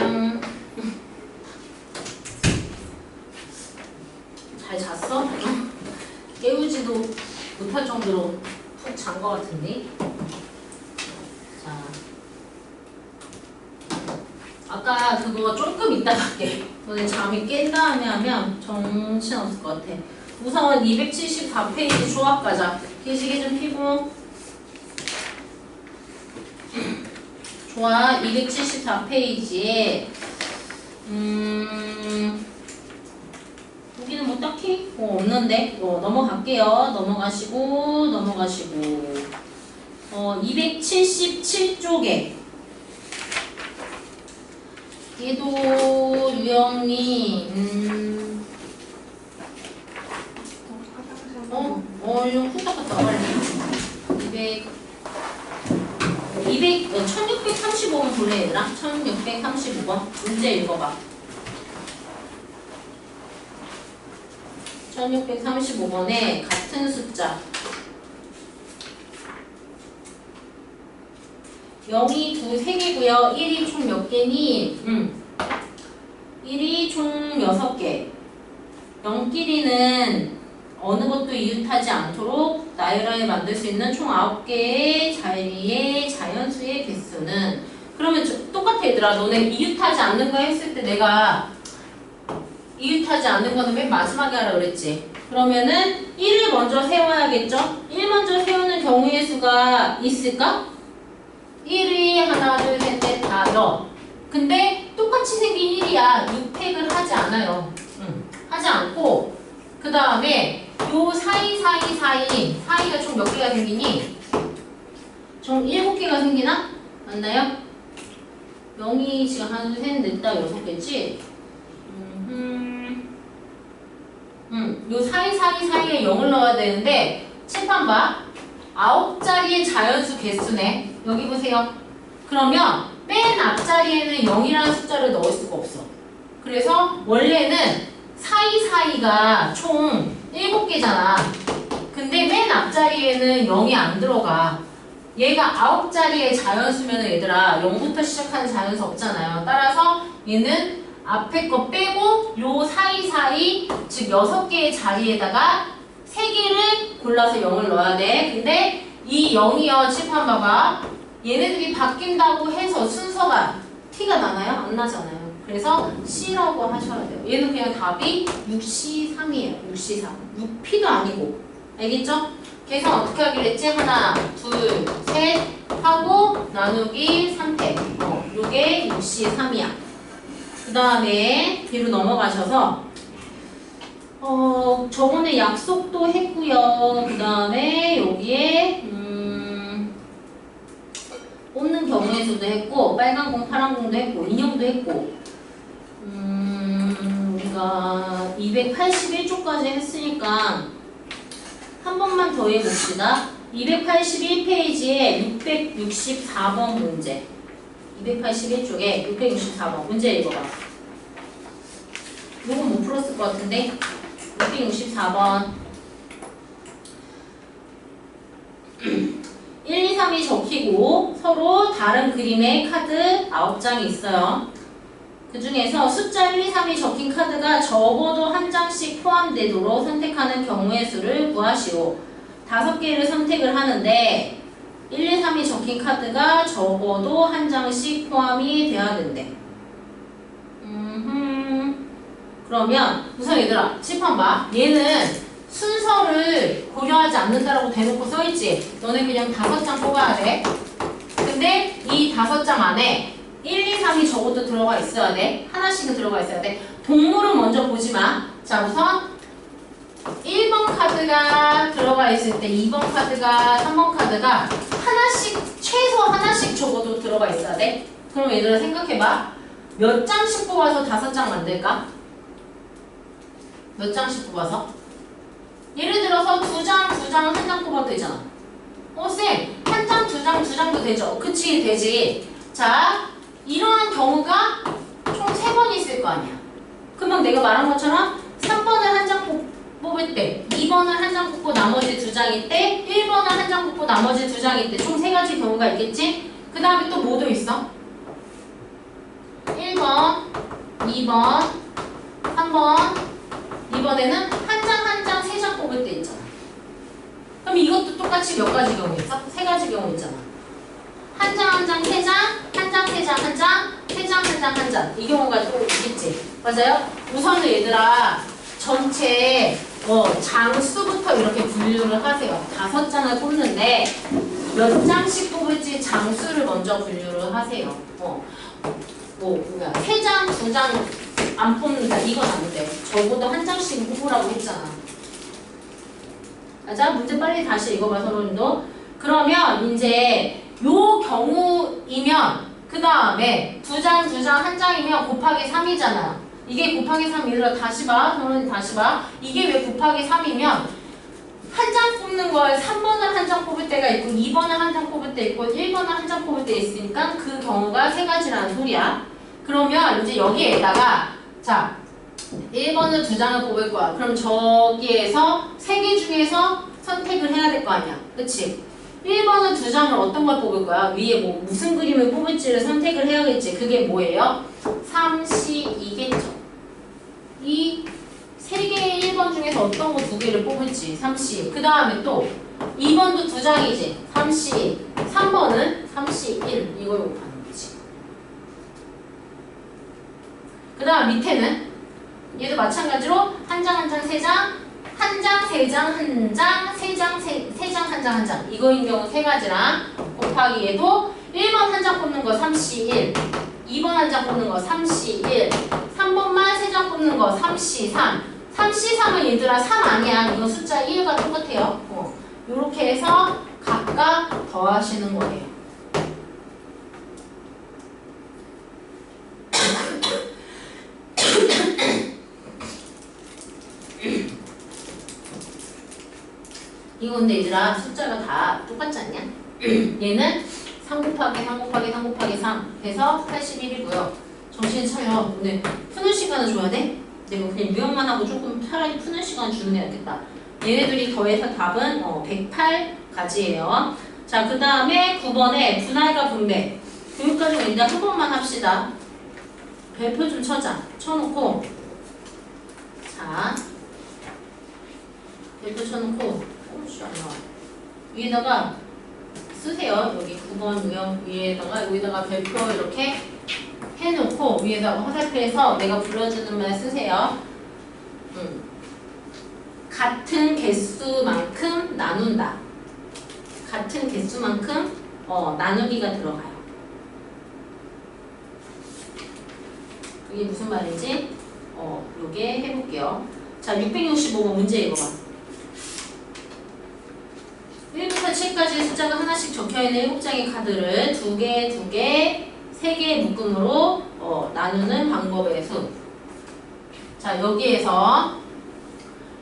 잘 잤어? 깨우지도 못할 정도로 푹 잔 것 같은데. 자, 아까 그거 조금 이따 갈게. 너네 잠이 깬 다음에 하면 정신없을 것 같아. 우선 274페이지 조합 가자. 기지개 좀 피고. 좋아. 274페이지에 여기는 뭐 딱히 없는데 넘어갈게요. 넘어가시고 277쪽에 얘도 유형님 이거 후딱 갔다 빨리 1635번 볼래 얘들아? 1635번 문제 읽어봐. 1635번에 같은 숫자 0이 3개고요. 1이 총 몇 개니? 1이 총 6개. 0끼리는 어느 것도 이웃하지 않도록 나열하에 만들 수 있는 총 9개의 자리의 자연수의 개수는 그러면 똑같아 얘들아. 너네 이웃하지 않는 거 했을 때 내가 이웃하지 않는 거는 맨 마지막에 하라 그랬지. 그러면은 1을 먼저 세워야겠죠? 1 먼저 세우는 경우의 수가 있을까? 1이 하나, 둘, 셋, 넷, 다, 여. 근데 똑같이 생긴 1이야. 6팩을 하지 않아요. 하지 않고 그 다음에 요 사이가 총 몇 개가 생기니? 총 7개가 생기나? 맞나요? 0이 지금 하나, 둘, 셋, 넷, 다, 6개지? 요 사이에 0을 넣어야 되는데 칠판 봐. 9자리의 자연수 개수네. 여기 보세요. 그러면 맨 앞자리에는 0이라는 숫자를 넣을 수가 없어. 그래서 원래는 사이가 총 7개잖아. 근데 맨 앞자리에는 0이 안 들어가. 얘가 9자리의 자연수면 얘들아 0부터 시작하는 자연수 없잖아요. 따라서 얘는 앞에 거 빼고 요 사이 즉 6개의 자리에다가 3개를 골라서 0을 넣어야 돼. 근데 이 0이요. 칠판 봐봐. 얘네들이 바뀐다고 해서 순서가 T가 나나요? 안 나잖아요. 그래서 C라고 하셔야 돼요. 얘는 그냥 답이 6C3이에요. 6C3. 6P도 아니고. 알겠죠? 계산 어떻게 하기로 했지? 하나, 둘, 셋 하고 나누기 3팩. 요게 6C3이야. 그 다음에 뒤로 넘어가셔서 저번에 약속도 했고요. 그 다음에 여기에 뽑는 경우의 수도 했고 빨간 공, 파란 공도 했고 인형도 했고 우리가 281쪽까지 했으니까 한 번만 더 해봅시다. 281페이지에 664번 문제 281쪽에 664번 문제 읽어봐. 요건 못 풀었을 것 같은데 664번 1, 2, 3이 적히고 서로 다른 그림의 카드 9장이 있어요. 그 중에서 숫자 1, 2, 3이 적힌 카드가 적어도 한 장씩 포함되도록 선택하는 경우의 수를 구하시오. 5개를 선택을 하는데 1, 2, 3이 적힌 카드가 적어도 한 장씩 포함이 돼야 된대. 그러면 우선 얘들아 칠판 봐. 얘는 순서를 고려하지 않는다라고 대놓고 써있지. 너네 그냥 5장 뽑아야 돼. 근데 이 5장 안에 1, 2, 3이 적어도 들어가 있어야 돼. 하나씩은 들어가 있어야 돼. 동물은 먼저 보지 마. 자 우선 1번 카드가 들어가 있을 때 2번 카드가 3번 카드가 하나씩 최소 하나씩 적어도 들어가 있어야 돼. 그럼 얘들아 생각해봐. 몇 장씩 뽑아서 5장 만들까? 몇 장씩 뽑아서? 예를 들어서 2장, 2장, 1장 뽑아도 되잖아. 쌤, 1장, 2장, 2장도 되죠? 그치, 되지. 자, 이러한 경우가 총 3번 있을 거 아니야. 금방 내가 말한 것처럼 3번을 한 장 뽑을 때, 2번을 한 장 뽑고 나머지 2장일 때, 1번을 한 장 뽑고 나머지 2장일 때 총 3가지 경우가 있겠지? 그 다음에 또 뭐도 있어? 1번, 2번, 3번, 이번에는 한 장 한 장 세 장 뽑을 때 있잖아. 그럼 이것도 똑같이 몇 가지 경우 있어? 세 가지 경우 있잖아. 한 장 한 장 세 장, 한 장 세 장 한 장, 세 장 한 장 한 장. 이 경우가 또 있겠지. 맞아요? 우선은 얘들아 전체 장수부터 이렇게 분류를 하세요. 5장을 뽑는데 몇 장씩 뽑을지 장수를 먼저 분류를 하세요. 세 장, 2장 안 뽑는다. 이건 안 돼. 적어도 한 장씩 뽑으라고 했잖아. 맞아? 문제 빨리 다시 읽어봐, 서로님도. 그러면 이제 요 경우이면 그 다음에 2장, 1장이면 곱하기 3이잖아. 이게 곱하기 3이라 다시 봐. 서로님 다시 봐. 이게 왜 곱하기 3이면 한 장 뽑는 걸 3번을 한 장 뽑을 때가 있고 2번을 한 장 뽑을 때 있고 1번을 한 장 뽑을 때 있으니까 그 경우가 세 가지라는 소리야. 그러면 이제 여기에다가 자 1번을 2장을 뽑을 거야. 그럼 저기에서 3개 중에서 선택을 해야 될 거 아니야. 그치? 1번은 2장을 어떤 걸 뽑을 거야? 위에 뭐 무슨 그림을 뽑을지를 선택을 해야겠지. 그게 뭐예요? 3C2겠죠. 이 3개의 1번 중에서 어떤 거 2개를 뽑을지 3C. 그 다음에 또 2번도 2장이지. 3C. 3번은 3C1. 이걸 곱하는 거지. 그 다음 밑에는 얘도 마찬가지로 한 장 한 장 세 장, 한 장 세 장 한 장, 세 장 세 장 한 장 한 장. 이거인 경우 세 가지랑 곱하기 얘도 1번 한 장 뽑는 거 3C1, 2번 한 장 뽑는 거 3C1, 3번만 세 장 뽑는 거 3C3. 3C3은 얘들아 3 아니야. 이거 숫자 1과 똑같아요. 요렇게 해서 각각 더하시는 거예요. 이거 근데 얘들아 숫자가 다 똑같지 않냐? 얘는 3 곱하기 3 곱하기 3 곱하기 3 해서 81이고요. 정신 차려. 오늘 푸는 시간을 줘야 돼? 내가 그냥 유형만 하고 조금 차라리 푸는 시간 주는 게 낫겠다. 얘네들이 더해서 답은 108가지예요. 자, 그 다음에 9번에 분할과 분배. 여기까지 일단 한 번만 합시다. 별표 좀 쳐자. 쳐놓고 자 별표 쳐놓고 안 나와. 위에다가 쓰세요. 여기 9번 유형 위에다가 여기다가 별표 이렇게 해놓고 위에다가 화살표에서 내가 불러주는 말 쓰세요. 같은 개수만큼 나눈다. 같은 개수만큼 나누기가 들어가요. 이게 무슨 말인지 요게 해볼게요. 자, 665번 문제 읽어봐. 1부터 7까지 숫자가 하나씩 적혀있는 7장의 카드를 2개, 3개의 묶음으로 나누는 방법의 수. 자, 여기에서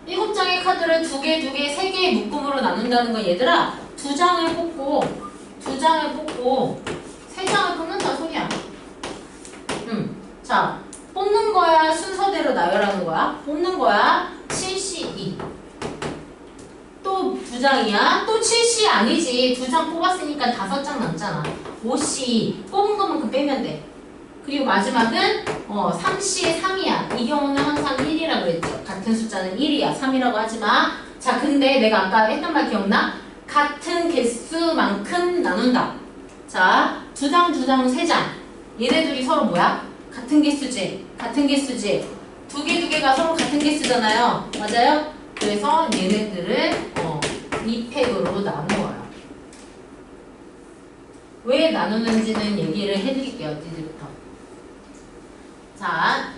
7장의 카드를 2개, 3개의 묶음으로 나눈다는 건 얘들아 2장을 뽑고 3장을 뽑는다는 소리야. 자, 뽑는 거야 순서대로 나열하는 거야. 뽑는 거야 7C2. 또 2장이야. 또 7C 아니지. 2장 뽑았으니까 5장 남잖아. 5C 뽑은 것만큼 빼면 돼. 그리고 마지막은 3C의 3이야. 이 경우는 항상 1이라고 그랬죠. 같은 숫자는 1이야. 3이라고 하지 마. 자, 근데 내가 아까 했던 말 기억나? 같은 개수만큼 나눈다. 자, 2장, 3장. 얘네들이 서로 뭐야? 같은 개수지. 2개가 서로 같은 개수잖아요. 맞아요? 그래서 얘네들을 2팩으로 나누어요. 왜 나누는지는 얘기를 해드릴게요. 이제부터. 자,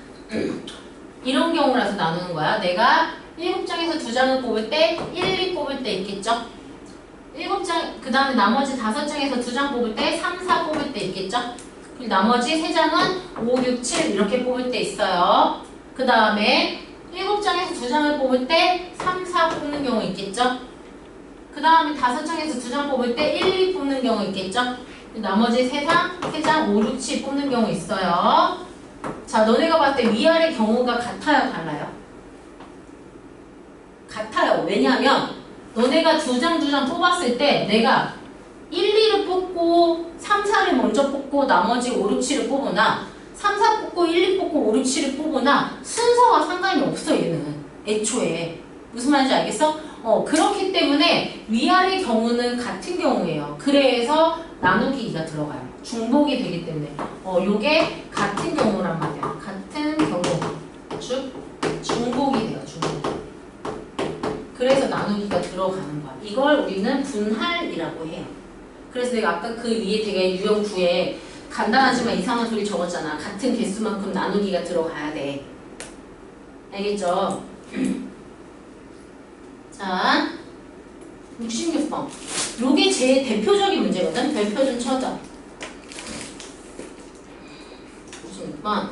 이런 경우라서 나누는 거야. 내가 7장에서 2장을 뽑을 때 1, 2 뽑을 때 있겠죠? 7장, 그 다음에 나머지 5장에서 2장 뽑을 때 3, 4 뽑을 때 있겠죠? 그리고 나머지 3장은 5, 6, 7 이렇게 뽑을 때 있어요. 그 다음에 7장에서 2장을 뽑을 때 3, 4 뽑는 경우 있겠죠? 그 다음에 5장에서 2장 뽑을 때 1, 2 뽑는 경우 있겠죠? 나머지 3장, 5, 6, 7 뽑는 경우 있어요. 자, 너네가 봤을 때 위아래 경우가 같아요? 달라요? 같아요. 왜냐하면 너네가 2장 뽑았을 때 내가 1, 2를 뽑고 3, 4를 먼저 뽑고 나머지 5, 6, 7을 뽑으나 3, 4 뽑고 1, 2 뽑고 5, 6, 7을 뽑으나 순서와 상관이 없어 얘는 애초에. 무슨 말인지 알겠어? 그렇기 때문에 위아래 경우는 같은 경우예요. 그래서 나누기가 들어가요. 중복이 되기 때문에 요게 같은 경우란 말이야. 같은 경우 즉 중복이 돼요. 중복. 그래서 나누기가 들어가는 거야. 이걸 우리는 분할이라고 해요. 그래서 내가 아까 그 위에 되게 유형 9에 간단하지만 이상한 소리 적었잖아. 같은 개수만큼 나누기가 들어가야 돼. 알겠죠? 자, 66번. 요게 제 대표적인 문제거든. 별표 좀 쳐줘. 66번.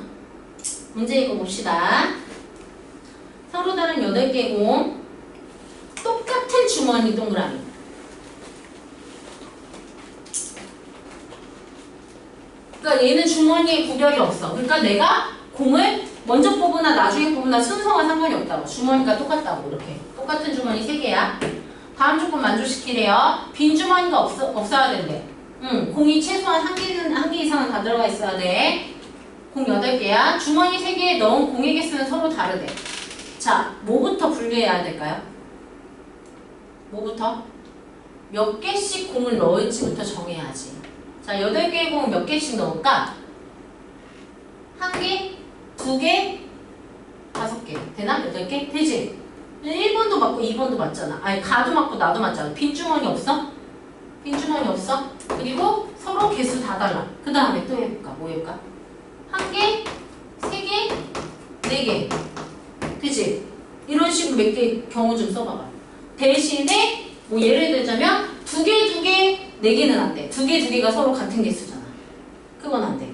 문제 읽어봅시다. 서로 다른 8개 공. 똑같은 주머니 동그라미. 그러니까 얘는 주머니에 구별이 없어. 그러니까 내가 공을 먼저 뽑으나 나중에 뽑으나 순서와 상관이 없다고. 주머니가 똑같다고. 이렇게 똑같은 주머니 3개야. 다음 조건 만족시키래요. 빈 주머니가 없어야 된대. 공이 최소한 한 개 이상은 다 들어가 있어야 돼. 공 8개야. 주머니 3개에 넣은 공의 개수는 서로 다르대. 자, 뭐부터 분류해야 될까요? 뭐부터? 몇 개씩 공을 넣을지부터 정해야지. 자, 8개의 공을 몇 개씩 넣을까? 1개, 2개, 5개. 되나? 8개? 되지? 1번도 맞고 2번도 맞잖아. 아니, 가도 맞고 나도 맞잖아. 빈주머니 없어? 빈주머니 없어? 그리고 서로 개수 다 달라. 그 다음에 또 해볼까? 뭐 해볼까? 1개, 3개, 4개. 그치? 이런 식으로 몇 개 경우 좀 써봐봐. 대신에 뭐 예를 들자면 2개, 4개는 안 돼. 2개, 2개가 서로 같은 개수잖아. 그건 안 돼.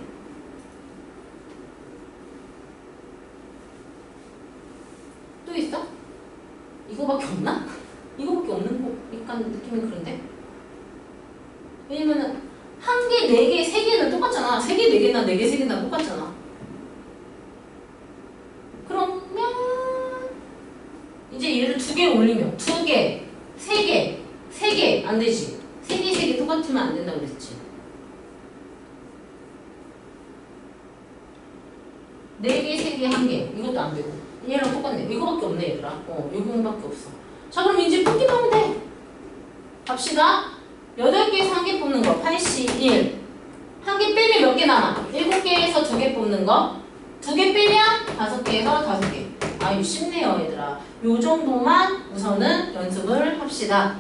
또 있어? 이거밖에 없나? 이거밖에 없는 거 약간 느낌이 그런데? 왜냐면은 1개, 4개, 3개는 똑같잖아. 3개, 4개나 4개, 3개나 똑같잖아. 그러면 이제 얘를 2개 올리면 2개, 3개, 3개 안 되지. 3개, 3개 똑같으면 안 된다고 그랬지. 4개, 3개, 1개 이것도 안 되고 얘랑 똑같네. 이거밖에 없네 얘들아. 요거밖에 없어. 자, 그럼 이제 뽑기만 하면 돼. 갑시다. 8개에서 1개 뽑는 거 81. 1개 빼면 몇 개 남아? 7개에서 2개 뽑는 거. 2개 빼면 5개에서 5개. 아유 쉽네요 얘들아. 요 정도만 우선은 연습을 합시다.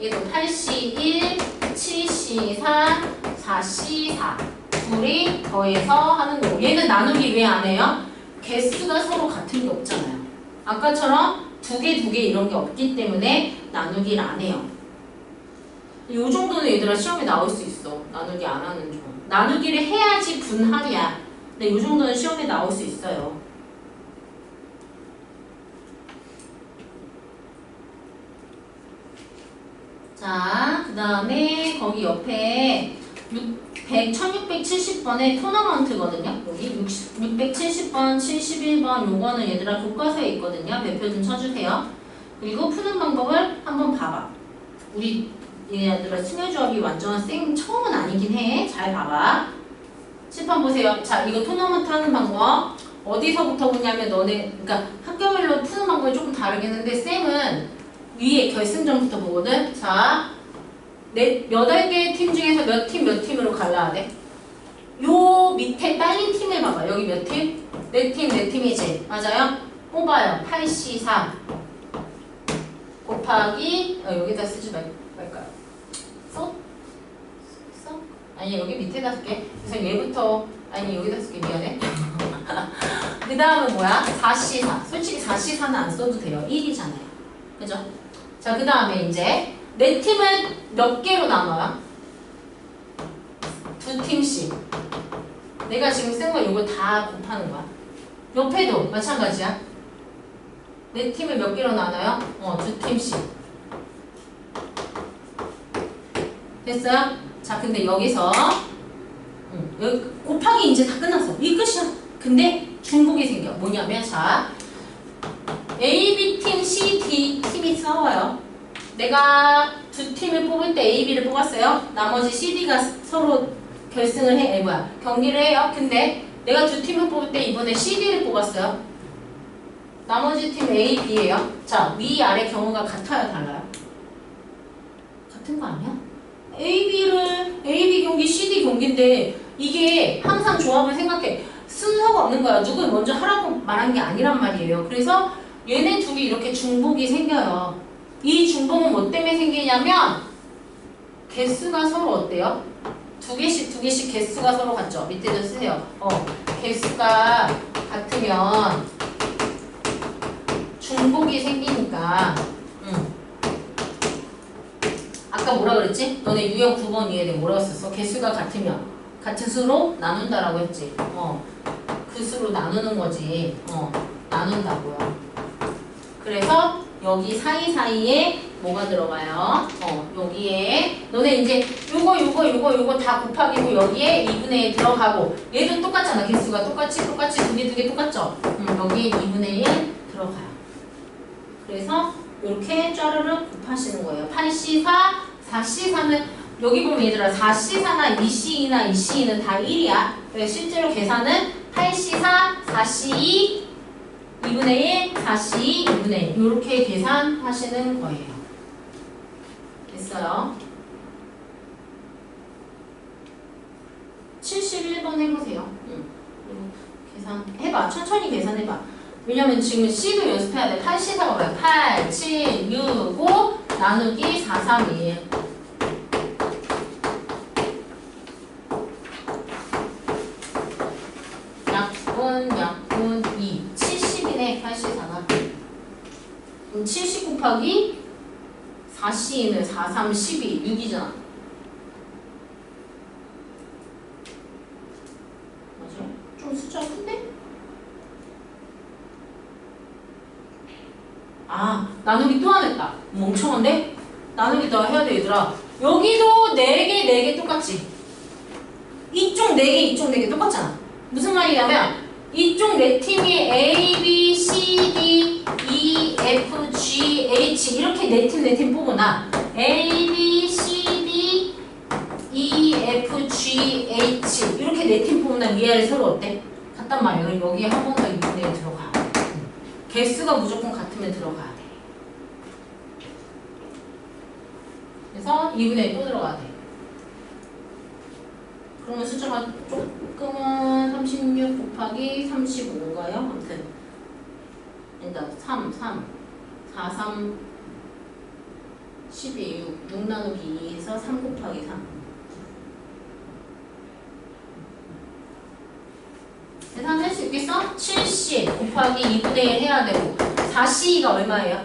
얘도 8C1, 7C4, 4C4 둘이 더해서 하는 거고 얘는 나누기 왜 안 해요? 개수가 서로 같은 게 없잖아요. 아까처럼 2개, 2개 이런 게 없기 때문에 나누기를 안 해요. 요 정도는 얘들아 시험에 나올 수 있어. 나누기 안 하는 중. 나누기를 해야지 분할이야. 근데 요 정도는 시험에 나올 수 있어요. 자, 그 다음에 거기 옆에 1670번에 토너먼트거든요. 여기 670번, 71번 요거는 얘들아 교과서에 있거든요. 별표 좀 쳐주세요. 그리고 푸는 방법을 한번 봐봐. 우리 얘들아 승효조합이 완전 처음은 아니긴 해. 잘 봐봐. 칠판 보세요. 자, 이거 토너먼트 하는 방법 어디서부터 보냐면 그러니까 학교별로 푸는 방법이 조금 다르긴 한데 쌤은 위에 결승전부터 보거든. 자, 8개의 팀 중에서 몇 팀으로 갈라야 돼? 요 밑에 딸린 팀을 봐봐. 여기 몇 팀? 4팀, 4팀이지. 맞아요? 뽑아요. 8C4 곱하기 여기다 쓰지 말까요? 써? 아니 여기 밑에다 쓸게. 그래서 얘부터 여기다 쓸게. 미안해. 그 다음은 뭐야? 4C4. 솔직히 4C4는 안 써도 돼요. 1이잖아요. 그죠? 자, 그 다음에 이제 4팀은 몇 개로 나눠요? 2팀씩. 내가 지금 쓴 거 이거 다 곱하는 거야. 옆에도 마찬가지야. 4팀을 몇 개로 나눠요? 2팀씩. 됐어요? 자, 근데 여기서 여기 곱하기 이제 다 끝났어. 이 끝이야. 근데 중복이 생겨. 뭐냐면 자, A, B팀, C, D팀이 싸워요. 내가 두 팀을 뽑을 때 A, B를 뽑았어요. 나머지 C, D가 서로 결승을 해, 경기를 해요. 근데 내가 두 팀을 뽑을 때 이번에 C, D를 뽑았어요. 나머지 팀 A, B예요. 자, 위, 아래 경우가 같아요, 달라요? 같은 거 아니야? A, B 경기, C, D 경기인데 이게 항상 조합을 생각해. 순서가 없는 거야. 누구 먼저 하라고 말한 게 아니란 말이에요. 그래서 얘네 둘이 이렇게 중복이 생겨요. 이 중복은 뭐 때문에 생기냐면 개수가 서로 어때요? 두 개씩 개수가 서로 같죠? 밑에도 쓰세요. 개수가 같으면 중복이 생기니까 아까 뭐라 그랬지? 너네 유형 9번 이해돼. 뭐라고 썼어? 개수가 같으면 같은 수로 나눈다라고 했지. 그 수로 나누는 거지. 나눈다고요. 그래서 여기 사이사이에 뭐가 들어가요? 여기에 너네 이제 요거 다 곱하기고 여기에 2분의 1 들어가고 얘도 똑같잖아. 개수가 똑같이 두 개 똑같죠? 여기에 2분의 1 들어가요. 그래서 이렇게 짜르르 곱하시는 거예요. 8C4, 4C4는 여기 보면 얘들아 4C4나 2C2나 2C2는 다 1이야. 그래서 실제로 계산은 8C4, 4C2, 2분의 1, 4C2, 2분의 1 이렇게 계산하시는 거예요. 됐어요? 71번 해보세요. 계산해봐. 천천히 계산해봐. 왜냐면 지금 C도 연습해야 돼. 8C4가 뭐야? 8, 7, 6, 5 나누기 4, 3, 1 약분 2 70이네 8C4가. 그럼 70 곱하기 4C는 4, 3, 12 6이잖아. 맞아? 좀 숫자 큰데? 나누기 또 안 했다. 멍청한데? 나누기 더 해야 돼, 얘들아. 여기도 4개 똑같지? 이쪽 4개, 이쪽 4개 똑같잖아. 무슨 말이냐면 이쪽 네 팀이 A, B, C, D, E, F, G, H 이렇게 네 팀 뽑으나 A, B, C, D, E, F, G, H 이렇게 네 팀 뽑으나 위아래 서로 어때? 같단 말이에요. 여기에 한 번 더 2분의 1 들어가. 개수가 무조건 같으면 들어가야 돼. 그래서 2분의 1 또 들어가야 돼. 그러면 숫자가 조금은 36 곱하기 35인가요? 아무튼 일단 3, 4, 3, 12, 6 나누기 2에서 3 곱하기 3 계산할 수 있겠어? 70 곱하기 2분의 1 해야 되고 4C가 얼마예요?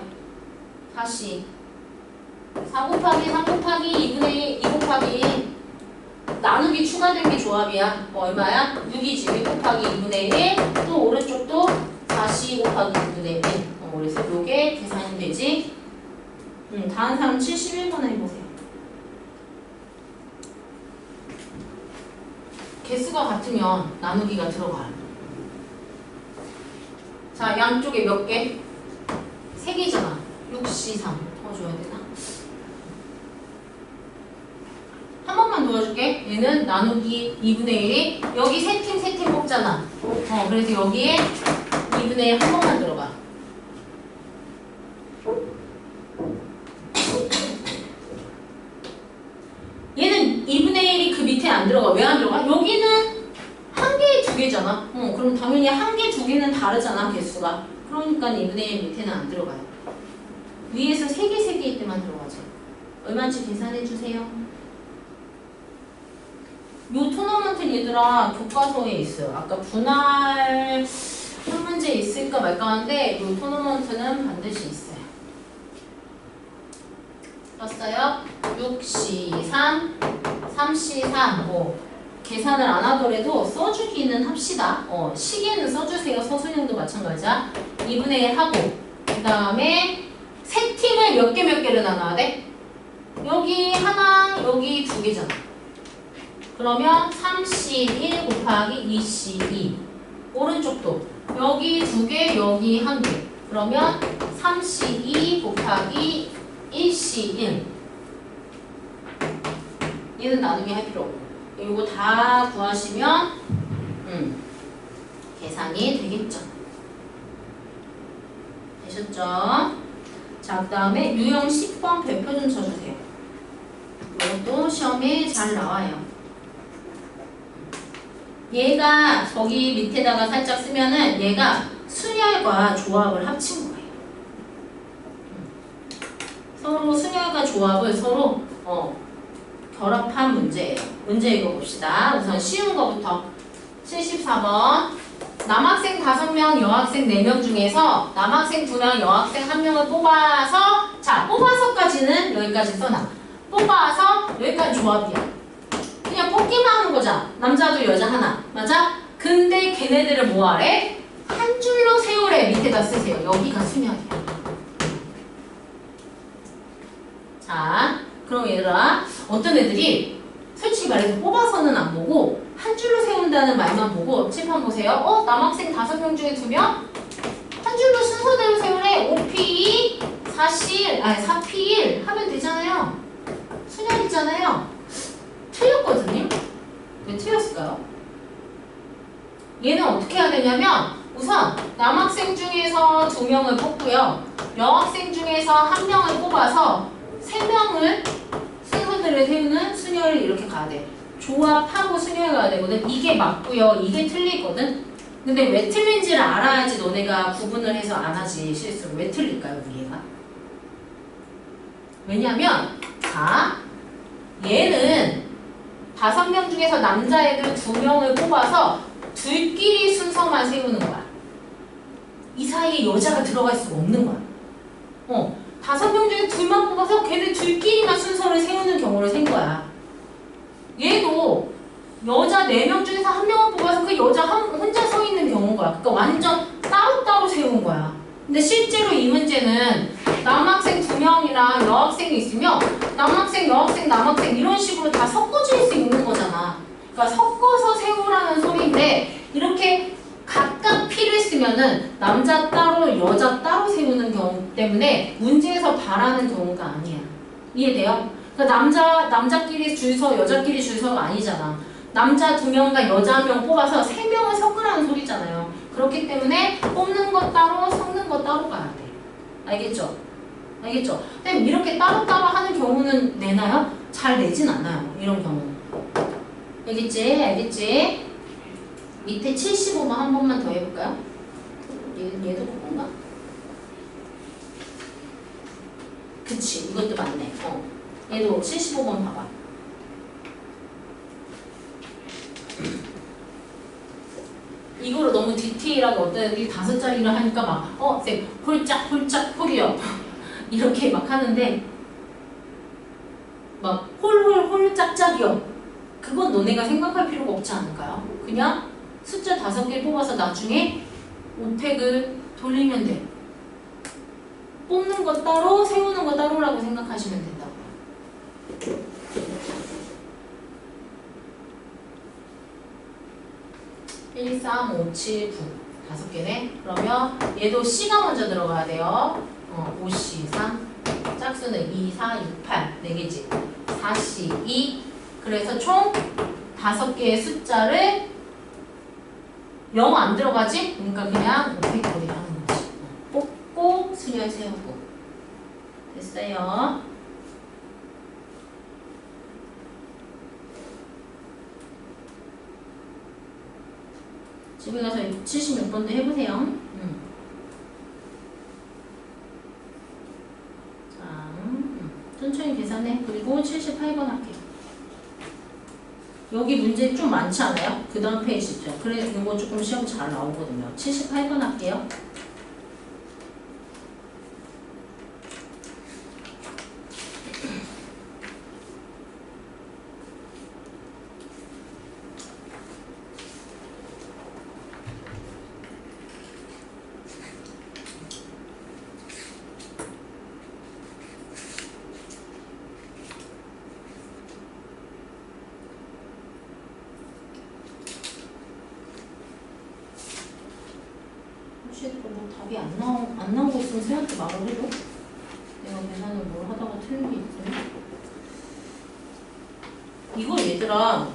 4C 4 곱하기 3 곱하기 2분의 1 2 곱하기 1 나누기 추가된 게 조합이야. 얼마야? 6이지. 6 곱하기 2분의 1 또 오른쪽도 4C 곱하기 2분의 1 그래서 요게 계산이 되지. 다음 사람 71번 해보세요. 개수가 같으면 나누기가 들어가요. 자, 양쪽에 몇 개? 3개잖아. 6C3 더 줘야 되나? 한 번만 도와줄게. 얘는 나누기 2분의 1이 여기 세 팀 뽑잖아. 그래서 여기에 2분의 1 한 번만 들어가. 얘는 2분의 1이 그 밑에 안 들어가. 왜 안 들어가? 여기는 한 개에 2개잖아. 그럼 당연히 한 개, 2개는 다르잖아, 개수가. 그러니까 2분의 1 밑에는 안 들어가요. 위에서 3개일 때만 들어가죠. 얼마인지 계산해주세요. 요 토너먼트 얘들아 교과서에 있어요. 아까 분할 한 문제 있을까 말까 하는데 요 토너먼트는 반드시 있어요. 썼어요? 6C3, 3C3 계산을 안 하더라도 써주기는 합시다. 시계는 써주세요. 서술형도 마찬가지야. 2분의 1 하고 그 다음에 세 팀을 몇 개를 나눠야 돼? 여기 하나, 여기 2개잖아. 그러면 3C1 곱하기 2C2 오른쪽도 여기 2개, 여기 1개. 그러면 3C2 곱하기 1C 4C1 얘는 나중에 할 필요 없고 이거 다 구하시면 계산이 되겠죠. 되셨죠? 자, 그 다음에 유형 10번 별표 좀 쳐주세요. 이것도 시험에 잘 나와요. 얘가 저기 밑에다가 살짝 쓰면은 얘가 순열과 조합을 합친 거예요. 서로 순열과 조합을 서로 결합한 문제예요. 문제 읽어봅시다. 우선 쉬운 거부터 74번 남학생 5명, 여학생 4명 중에서 남학생 2명, 여학생 1명을 뽑아서 자, 뽑아서까지는 여기까지 써놔. 뽑아서 여기까지 조합이야. 그냥 뽑기만 하는 거잖아. 남자도 여자 하나. 맞아? 근데 걔네들을 뭐 하래? 한 줄로 세우래. 밑에다 쓰세요. 여기가 순열이야. 자, 그럼 얘들아 어떤 애들이 솔직히 말해서 뽑아서는 안 보고 한 줄로 세운다는 말만 보고 칠판 보세요. 남학생 5명 중에 2명? 한 줄로 순서대로 세우래. 5P2, 4C1, 아니 4P1 하면 되잖아요. 순열이잖아요. 틀렸거든요? 왜 틀렸을까요? 얘는 어떻게 해야 되냐면 우선 남학생 중에서 2명을 뽑고요. 여학생 중에서 1명을 뽑아서 3명을 순서대로 세우는 순열을 이렇게 가야 돼. 조합하고 순열 가야 되거든. 이게 맞고요. 이게 틀리거든. 근데 왜 틀린지를 알아야지 너네가 구분을 해서 안 하지 실수를. 왜 틀릴까요? 얘가? 왜냐면 자 얘는 5명 중에서 남자애들 2명을 뽑아서 둘끼리 순서만 세우는 거야. 이 사이에 여자가 들어갈 수가 없는 거야. 5명 중에 2명 뽑아서 걔네 둘끼리만 순서를 세우는 경우를 센 거야. 얘도 여자 4명 중에서 1명을 뽑아서 그 여자 혼자 서 있는 경우인 거야. 그러니까 완전 따로따로 세운 거야. 근데 실제로 이 문제는 남학생 2명이랑 여학생이 있으면 남학생, 여학생, 남학생 이런 식으로 다 섞어질 수 있는 거잖아. 그러니까 섞어서 세우라는 소리인데 이렇게 각각 P를 쓰면은 남자 따로 여자 따로 세우는 경우 때문에 문제에서 바라는 경우가 아니야. 이해돼요? 그러니까 남자끼리 줄 서 여자끼리 줄 서가 아니잖아. 남자 2명과 여자 1명 뽑아서 3명을 섞으라는 소리잖아요. 그렇기 때문에 뽑는 것 따로 섞는 것 따로 가야 돼. 알겠죠? 알겠죠? 근데 이렇게 따로따로 하는 경우는 내나요? 잘 내진 않아요. 이런 경우는. 알겠지? 알겠지? 밑에 75번 한 번만 더 해볼까요? 얘도 그건가? 그치, 이것도 맞네. 얘도 75번 봐봐. 이거를 너무 디테일하게 어떤 애들이 5자리를 하니까 막 쌤 홀짝 홀이요 이렇게 막 하는데 막 홀 짝짝이요. 그건 너네가 생각할 필요가 없지 않을까요? 그냥 숫자 5개 뽑아서 나중에 오택을 돌리면 돼. 뽑는 거 따로 세우는 거 따로라고 생각하시면 된다고요. 1, 3, 5, 7, 9 5개네. 그러면 얘도 C가 먼저 들어가야 돼요. 5C 3 짝수는 2, 4, 6, 8 4개지. 4C 2 그래서 총 5개의 숫자를 0 안 들어가지? 그러니까 그냥 오펙터리 하는 거지. 뽑고 순열 세우고 됐어요. 집에 가서 76번도 해보세요. 자, 천천히 계산해. 그리고 78번 할게요. 여기 문제 좀 많지 않아요? 그 다음 페이지죠. 그래, 이거 조금 시험 잘 나오거든요. 78번 할게요. 뭐 답이 안 나오고 있으면 쌤한테 말을 해줘. 내가 계산을 뭘 하다가 틀린 게 있네. 이거 얘들아,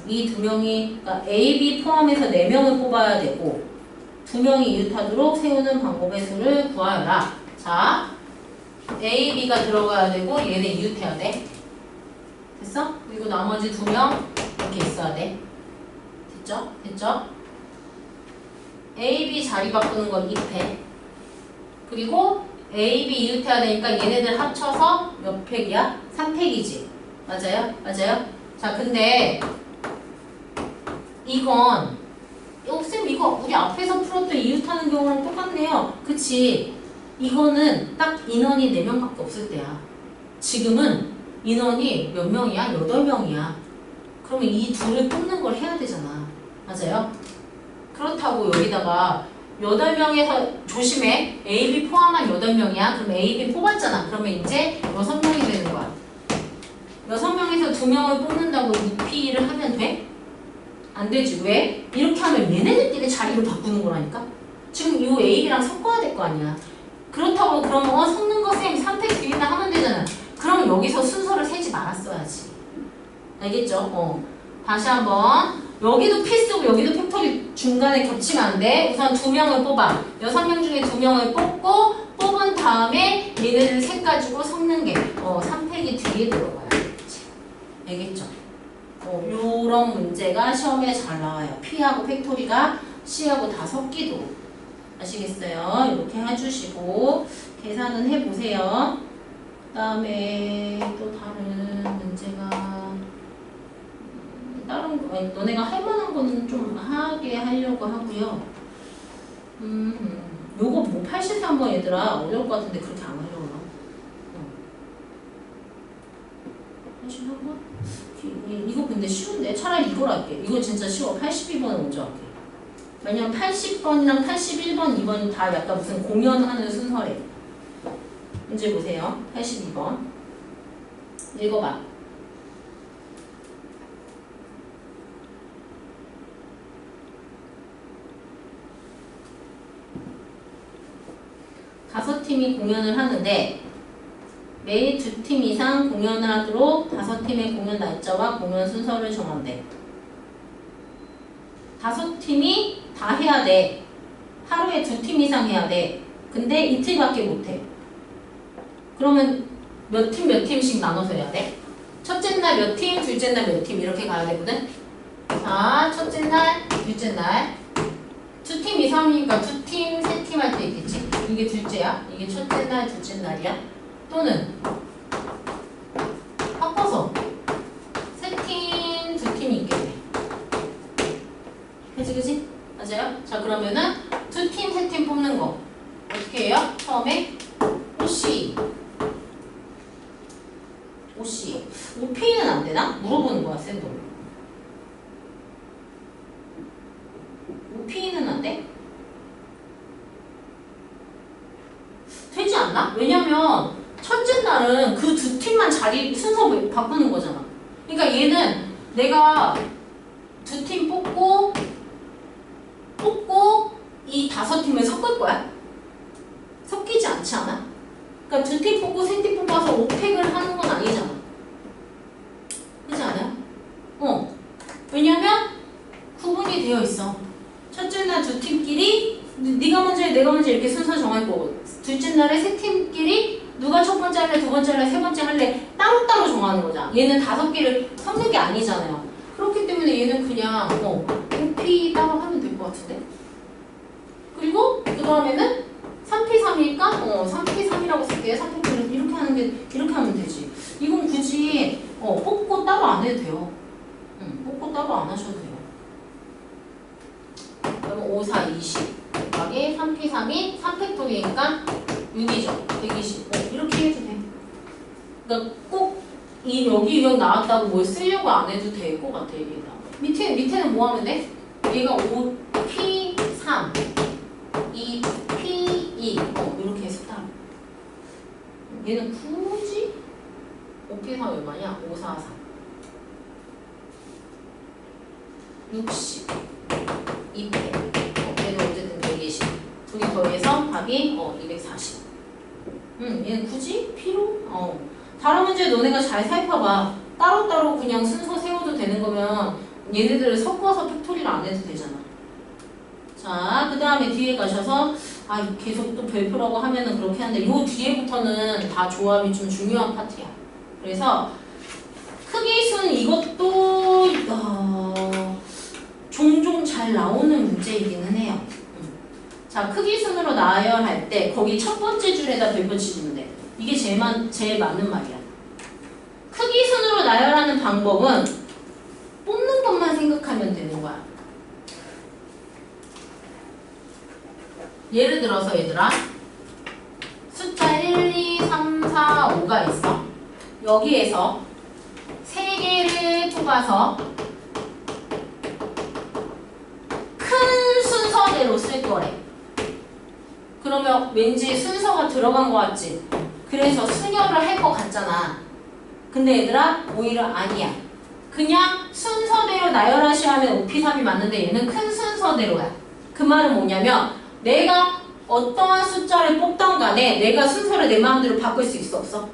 이 두 명이, 그러니까 A, B 포함해서 4명을 뽑아야 되고 2명이 이웃하도록 세우는 방법의 수를 구하여라. 자, A, B가 들어가야 되고 얘는 이웃해야 돼. 됐어? 그리고 나머지 2명 이렇게 있어야 돼. 됐죠? 됐죠? A, B 자리 바꾸는 건 입해. 그리고 A, B 이웃해야 되니까 얘네들 합쳐서 몇 팩이야? 3팩이지. 맞아요? 맞아요? 자, 근데 이건 쌤 이거 우리 앞에서 풀었던 이웃하는 경우랑 똑같네요. 그치? 이거는 딱 인원이 4명밖에 없을 때야. 지금은 인원이 몇 명이야? 8명이야. 그러면 이 둘을 뽑는 걸 해야 되잖아. 맞아요? 그렇다고 여기다가 8명에서 조심해. A, B 포함한 8명이야. 그럼 A, B 뽑았잖아. 그러면 이제 6명이 되는 거야. 6명에서 2명을 뽑는다고 6P를 하면 돼? 안 되지. 왜? 이렇게 하면 얘네들끼리 자리를 바꾸는 거라니까? 지금 이 A, B랑 섞어야 될 거 아니야. 그렇다고 그러면 섞는 거 쌤 3팩 비린다 하면 되잖아. 그럼 여기서 순서를 세지 말았어야지. 알겠죠? 다시 한번. 여기도 필수고 여기도 팩토리 중간에 겹치면 안 돼. 우선 2명을 뽑아. 6명 중에 2명을 뽑고 뽑은 다음에 얘네들 셋 가지고 섞는 게 3팩이 뒤에 들어가요. 알겠죠? 요런 문제가 시험에 잘 나와요. P하고 팩토리가 C하고 다 섞이도록. 아시겠어요? 이렇게 해주시고 계산은 해보세요. 그 다음에 또 다른 문제가 다른 거, 아니, 너네가 할 만한 거는 좀 하게 하려고 하고요. 요거 뭐 80세 한번 얘들아 어려울 것 같은데 그렇게 안 어려워요. 80 한번? 이거 근데 쉬운데 차라리 이걸 할게. 이거 진짜 쉬워. 82번을 먼저 할게. 왜냐면 80번이랑 81번, 2번이 다 약간 무슨 공연하는 순서래. 문제 보세요. 82번. 읽어봐. 다섯 팀이 공연을 하는데 매일 2팀 이상 공연을 하도록 5팀의 공연 날짜와 공연 순서를 정한대. 5팀이 다 해야 돼. 하루에 2팀 이상 해야 돼. 근데 이틀밖에 못해. 그러면 몇 팀 몇 팀씩 나눠서 해야 돼? 첫째 날 몇 팀, 둘째 날 몇 팀 이렇게 가야 되거든? 자, 첫째 날, 둘째 날 2팀 이상이니까 2팀, 3팀 할 때 있겠지? 이게 둘째야. 이게 첫째 날, 둘째 날이야. 또는 바꿔서 3팀, 2팀이 있겠네. 그치? 맞아요? 자, 그러면은 2팀, 3팀 뽑는 거 어떻게 해요? 처음에 OC OP는 안 되나? 물어보는 거야, 쌤도. OP는 안 돼? 되지 않나? 왜냐면 첫째 날은 그 2팀만 자리 순서 바꾸는 거잖아. 그러니까 얘는 내가 2팀 뽑고 이 5팀을 섞을 거야. 섞이지 않지 않아? 그러니까 2팀 뽑고 3팀 뽑아서 5팩을 하는 건 아니잖아. 그렇지 않아요? 왜냐면 구분이 되어 있어. 첫째 날 2팀끼리 네가 먼저 해, 내가 먼저 이렇게 순서 정할 거고, 둘째 날에 3팀끼리 누가 첫 번째 할래, 두 번째 할래, 세 번째 할래 따로따로 정하는 거잖아. 얘는 5개를 섞는 게 아니잖아요. 그렇기 때문에 얘는 그냥 OP 따로 하면 될 것 같은데. 그리고 그 다음에는 3P3이니까 3P3이라고 쓸게요. 3P3 이렇게 하는 게 이렇게 하면 되지. 이건 굳이 뽑고 따로 안 해도 돼요. 뽑고 따로 안 하셔도 돼요. 그러면 5, 4, 20 곱하기 3P3이 3팩토리니까 6이죠. 120 이렇게 해도 돼. 그러니까 꼭 이 여기 유형 나왔다고 뭘 쓰려고 안 해도 될 것 같아. 얘가 밑에는 뭐 하면 돼? 얘가 5P3 2P2 이렇게 해서 따로. 얘는 굳이 5P3 얼마냐? 5, 4, 4 60 2P 얘는 어쨌든 120 둘이 더해서 답이 240 얘는 굳이? 필요? 다른 문제 너네가 잘 살펴봐. 따로따로 그냥 순서 세워도 되는 거면 얘네들을 섞어서 팩토리를 안 해도 되잖아. 자, 그 다음에 뒤에 가셔서 계속 또 별표라고 하면은 그렇게 하는데 요 뒤에부터는 다 조합이 좀 중요한 파트야. 그래서 크기순 이것도 종종 잘 나오는 문제이기는 해요. 자, 크기순으로 나열할 때 거기 첫 번째 줄에다 별표 치시면 돼. 이게 제일 맞는 말이야. 크기순으로 나열하는 방법은 뽑는 것만 생각하면 되는 거야. 예를 들어서 얘들아, 숫자 1, 2, 3, 4, 5가 있어. 여기에서 3개를 뽑아서 큰 순서대로 쓸 거래. 그러면 왠지 순서가 들어간 것 같지? 그래서 순열을 할 것 같잖아. 근데 얘들아, 오히려 아니야. 그냥 순서대로 나열하셔야 하면 OP3이 맞는데 얘는 큰 순서대로야. 그 말은 뭐냐면 내가 어떠한 숫자를 뽑던 간에 내가 순서를 내 마음대로 바꿀 수 있어 없어?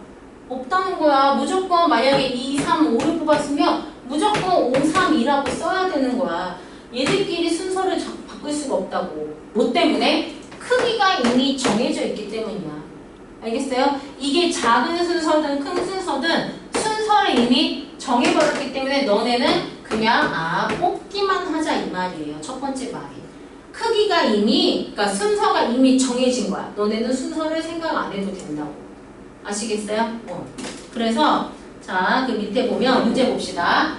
없다는 거야. 무조건 만약에 2, 3, 5를 뽑았으면 무조건 5, 3, 2라고 써야 되는 거야. 얘들끼리 순서를 바꿀 수가 없다고. 뭐 때문에? 크기가 이미 정해져 있기 때문이야. 알겠어요? 이게 작은 순서든 큰 순서든 순서를 이미 정해버렸기 때문에 너네는 그냥 뽑기만 하자 이 말이에요. 첫 번째 말이. 크기가 이미, 그러니까 순서가 이미 정해진 거야. 너네는 순서를 생각 안 해도 된다고. 아시겠어요? 그래서 자, 그 밑에 보면 문제 봅시다.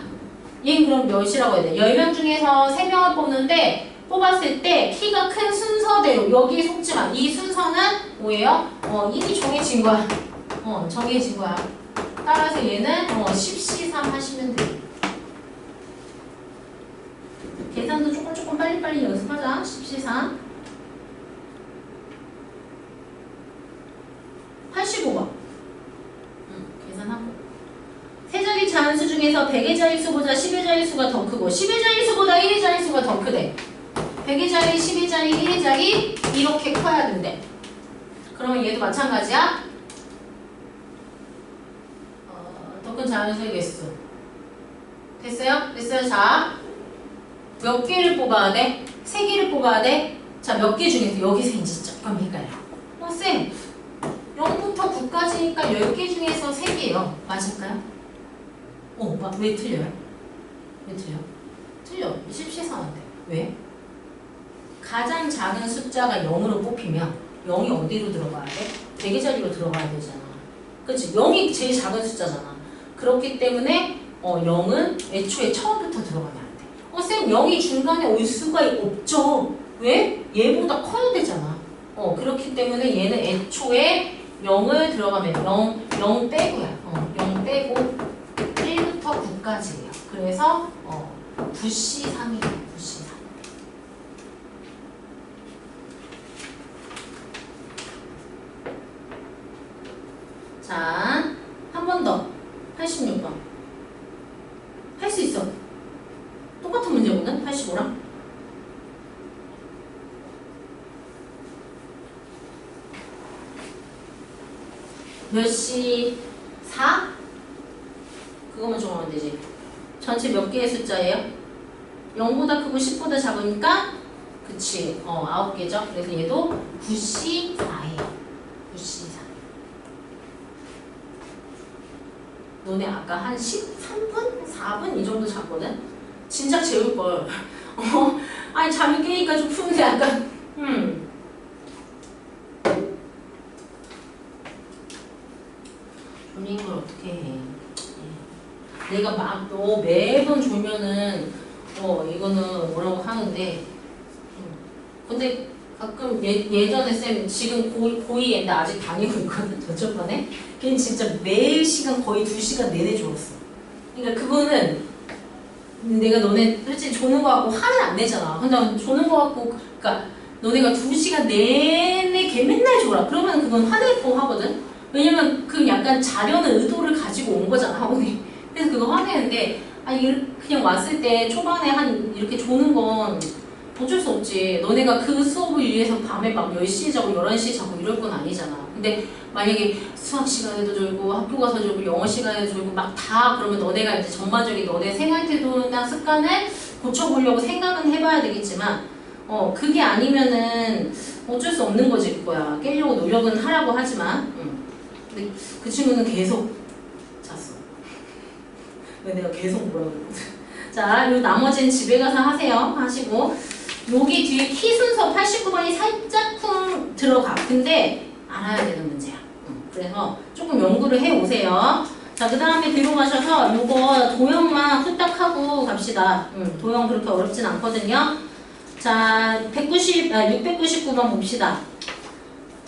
얘는 그럼 몇이라고 해야 돼? 10명 중에서 3명을 뽑는데 뽑았을 때 키가 큰 순서대로 여기에 속지만 이 순서는 뭐예요? 이미 정해진 거야. 정해진 거야. 따라서 얘는 10C3 하시면 돼요. 계산도 조금 빨리빨리 연습하자. 10C3 85번 계산하고 세 자리 자연수 중에서 100의 자릿수보다 10의 자릿수가 더 크고 10의 자릿수보다 1의 자릿수가 더 크대. 100의 자리, 10의 자리, 1의 자리 이렇게 커야 된대. 그러면 얘도 마찬가지야. 더 큰 자연수의 개수. 됐어요? 됐어요? 자, 몇 개를 뽑아야 돼? 3개를 뽑아야 돼? 자, 몇 개 중에서 여기서 이제 조금 헷갈려. 쌤, 0부터 9까지니까 10개 중에서 3개요. 맞을까요? 왜 틀려요? 왜 틀려? 틀려. 10C3인데. 왜? 가장 작은 숫자가 0으로 뽑히면 0이 어디로 들어가야 돼? 100의 자리로 들어가야 되잖아. 그치? 0이 제일 작은 숫자잖아. 그렇기 때문에 0은 애초에 처음부터 들어가면 안 돼. 쌤 0이 중간에 올 수가 없죠. 왜? 얘보다 커야 되잖아. 그렇기 때문에 얘는 애초에 0을 들어가면 0 빼고야. 0 빼고 1부터 9까지예요. 그래서 9C3이에요. 9C3. 자, 한 번 더. 86번. 할 수 있어. 똑같은 문제거든? 85랑. 몇 시? 4? 그거만 정하면 되지. 전체 몇 개의 숫자예요? 0보다 크고 10보다 작으니까 그치. 9개죠. 그래서 얘도 9C4예요. 9C4. 너네 아까 한 13분? 4분 이 정도 잤거든? 진작 재울걸. 아니 잠이 깨니까 좀 푸는데 약간 졸린 걸 어떻게 해. 내가 막 매번 졸면은 이거는 뭐라고 하는데 근데 가끔 예전에 쌤 지금 고2인데 아직 다니고 있거든. 저번에 걔는 진짜 매일 시간 거의 2시간 내내 졸았어. 그러니까 그거는 내가 너네 솔직히 조는 거 같고 화는 안 내잖아. 근데 조는 거 같고 그러니까 너네가 2시간 내내 걔 맨날 졸아. 그러면 그건 화낼 뻔하거든. 왜냐면 그 약간 자려는 의도를 가지고 온 거잖아 학원에. 그래서 그거 화내는데 그냥 왔을 때 초반에 한 이렇게 조는 건 어쩔 수 없지. 너네가 그 수업을 위해서 밤에 막 10시에 자고 11시에 자고 이럴 건 아니잖아. 근데 만약에 수학 시간에도 졸고 학교 가서 졸고 영어 시간에도 졸고 막 다 그러면 너네가 이제 전반적인 너네 생활 태도나 습관을 고쳐보려고 생각은 해봐야 되겠지만 그게 아니면은 어쩔 수 없는 거지 그거야. 깨려고 노력은 하라고 하지만 근데 그 친구는 계속 잤어. 왜 내가 계속 뭐라 그러거든. 자, 요 나머지는 집에 가서 하시고 여기 뒤에 키 순서 89번이 살짝 쿵 들어가. 근데 알아야 되는 문제야. 그래서 조금 연구를 해오세요. 자, 그 다음에 뒤로 가셔서 요거 도형만 후딱 하고 갑시다. 도형 그렇게 어렵진 않거든요. 자, 699번 봅시다.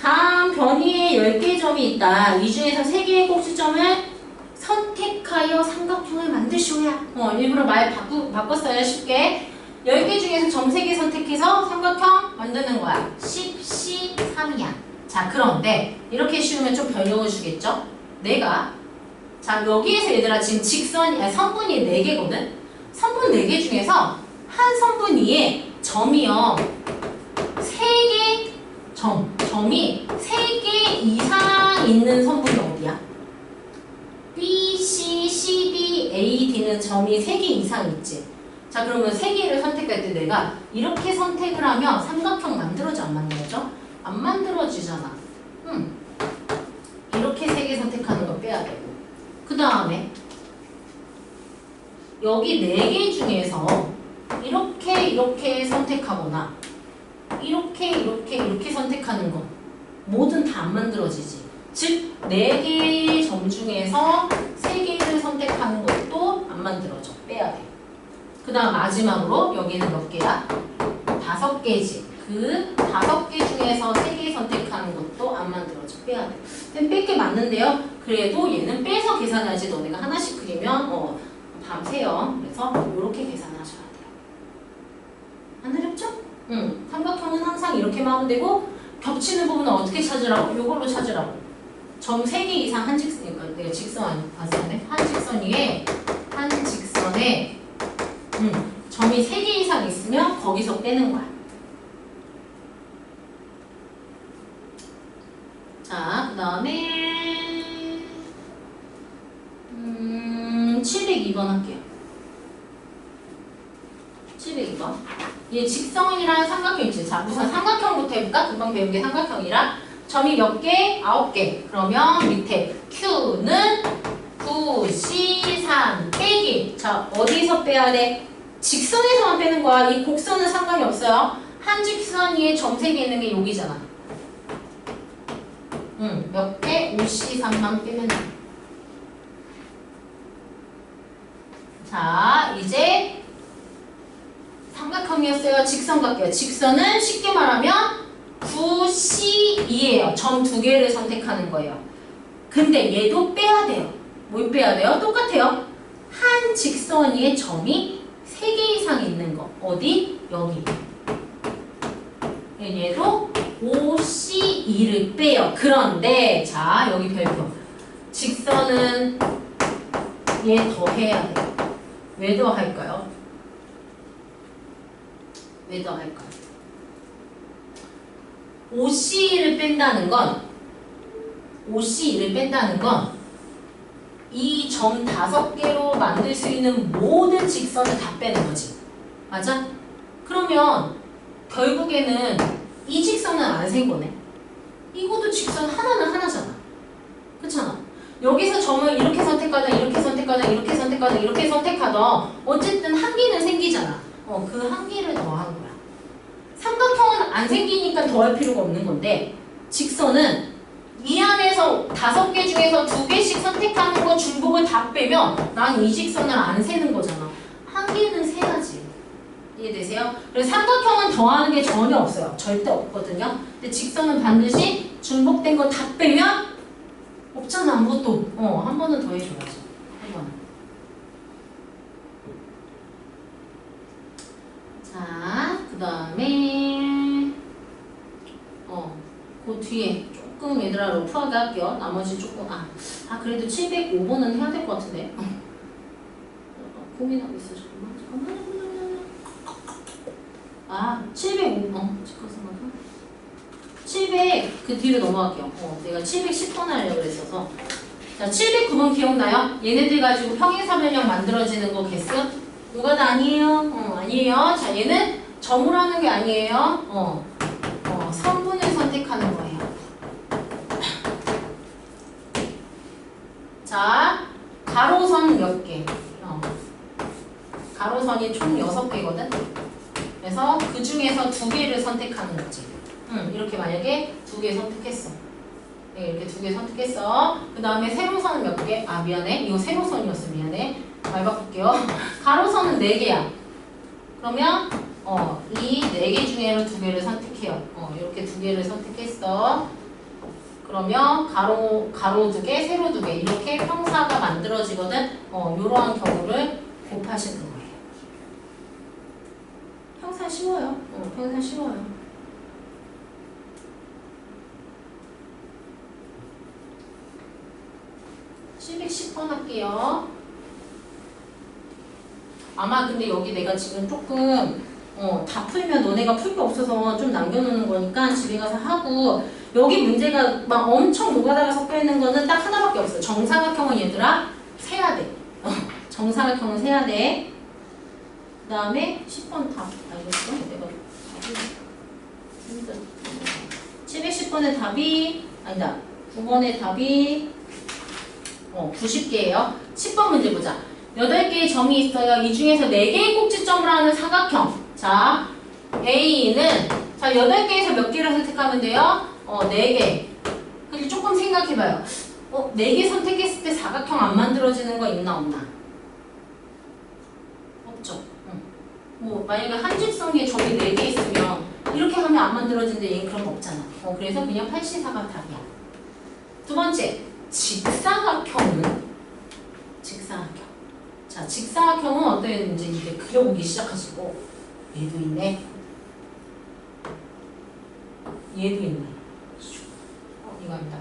다음 변이에 10개의 점이 있다. 이 중에서 3개의 꼭지점을 선택하여 삼각형을 만드시오야. 일부러 말 바꿨어요. 쉽게. 10개 중에서 점 3개 선택해서 삼각형 만드는 거야. 13이야. 자, 그런데 이렇게 쉬우면 좀 별력을 주겠죠? 자, 여기에서 얘들아 지금 선분이 4개거든? 선분 4개 중에서 한 선분 위에 점이요. 3개 점이 3개 이상 있는 선분이 어디야? B, C, C, D, A, D는 점이 3개 이상 있지. 자, 그러면 3개를 선택할 때 내가 이렇게 선택을 하면 삼각형 만들어져 안 만들어져? 안 만들어지잖아. 이렇게 3개 선택하는 거 빼야 되고. 그 다음에 여기 4개 중에서 이렇게 선택하거나 이렇게 선택하는 거 뭐든 다 안 만들어지지. 즉 4개의 점 중에서 3개를 선택하는 것도 안 만들어져. 빼야 돼. 그 다음 마지막으로 여기는 몇 개야? 5개지. 그 5개 중에서 3개 선택하는 것도 안 만들어져. 빼야 돼. 뺄 게 맞는데요. 그래도 얘는 빼서 계산해야지. 너네가 하나씩 그리면 밤새요. 그래서 이렇게 계산을 하셔야 돼요. 안 어렵죠? 삼각형은 항상 이렇게만 하면 되고 겹치는 부분은 어떻게 찾으라고? 이걸로 찾으라고. 점 3개 이상 한 직선이니까 내가 직선 봤었네. 한 직선 위에 한 직선에 점이 3개 이상 있으면 거기서 빼는 거야. 자, 그 다음에 702번 할게요. 702번. 얘 직선이랑 삼각형 있지. 자, 우선 삼각형부터 해볼까? 금방 배운 게 삼각형이라. 점이 몇 개? 9개. 그러면 밑에 Q는 9, C, 3 빼기. 자, 어디서 빼야 돼? 직선에서만 빼는 거야. 이 곡선은 상관이 없어요. 한 직선 위에 점 3개 있는 게 여기잖아. 몇 개? 5, C, 3만 빼면 돼. 자, 이제 삼각형이었어요. 직선 갈게요. 직선은 쉽게 말하면 9C2예요. 점 2개를 선택하는 거예요. 근데 얘도 빼야 돼요. 뭘 빼야 돼요? 똑같아요. 한 직선 위에 점이 3개 이상 있는 거. 어디? 여기. 얘도 5C2를 빼요. 그런데 자, 여기 별표. 직선은 얘 더해야 돼요. 왜 더할까요? 왜 더할까요? 5C2를 뺀다는 건 이 점 5개로 만들 수 있는 모든 직선을 다 빼는 거지. 맞아? 그러면 결국에는 이 직선은 안 생 거네. 이것도 직선 하나는 하나잖아. 그렇잖아. 여기서 점을 이렇게 선택하든 이렇게 선택하든 이렇게 선택하든 이렇게 선택하든 어쨌든 한 개는 생기잖아. 그 한 개를 더한 거야. 삼각형은 안 생기니까 더할 필요가 없는 건데 직선은 이 안에서 5개 중에서 2개씩 선택하는 거 중복을 다 빼면 난 이 직선을 안 세는 거잖아. 한 개는 세야지. 이해되세요? 그래서 삼각형은 더하는 게 전혀 없어요. 절대 없거든요. 근데 직선은 반드시 중복된 거 다 빼면 없잖아. 아무것도. 한 번은 더 해줘야죠. 한 번은. 자, 그 다음에 그 뒤에 조금 얘들아 러프하게 할게요. 나머지 조금 그래도 705번은 해야 될 것 같은데. 고민하고 있어. 잠깐만. 700, 잠깐만. 700, 그 뒤로 넘어갈게요. 내가 710번 하려고 그랬어서. 자, 709번 기억나요? 얘네들 가지고 평행사변형 만들어지는 거 개수? 누가 다 아니에요? 아니에요. 자, 얘는 점으로 하는 게 아니에요. 성분을 선택하는 거예요. 자, 가로선 몇 개? 가로선이 총 6개거든? 그래서 그 중에서 2개를 선택하는 거지. 이렇게 만약에 2개 선택했어. 네, 이렇게 2개 선택했어. 그 다음에 세로선은 몇 개? 미안해. 이거 세로선이었어. 미안해. 말 바꿀게요. 가로선은 4개야. 그러면 이 4개 중에는 2개를 선택해요. 이렇게 2개를 선택했어. 그러면 가로 2개, 세로 2개 이렇게 평사가 만들어지거든. 이러한 경우를 곱하시는 거예요. 평사 쉬워요. 평사 쉬워요. (710번) 할게요. 아마 근데 여기 내가 지금 조금 다 풀면 너네가 풀 게 없어서 좀 남겨놓는 거니까 집에 가서 하고, 여기 문제가 막 엄청 노가다가 섞여 있는 거는 딱 하나밖에 없어. 정사각형은 얘들아 세야 돼. 정사각형은 세야 돼. 그 다음에 10번 답 알겠어? 내가 710번의 답이 아니다. 9번의 답이 90개예요. 10번 문제 보자. 8개의 점이 있어요. 이 중에서 4개의 꼭지점을 하는 사각형. 자, A는 자 8개에서 몇 개를 선택하면 돼요? 4개. 근데 조금 생각해봐요. 4개 선택했을 때 사각형 안 만들어지는 거 있나 없나? 없죠. 뭐 만약에 한 직선에 점이 4개 있으면 이렇게 하면 안 만들어지는데 얘는 그런 거 없잖아. 그래서 그냥 84가 답이야. 두 번째, 직사각형은? 직사각형. 자, 직사각형은 어떤 애인지 이제 그려보기 시작하시고, 얘도 있네. 얘도 있네. 이거입니다.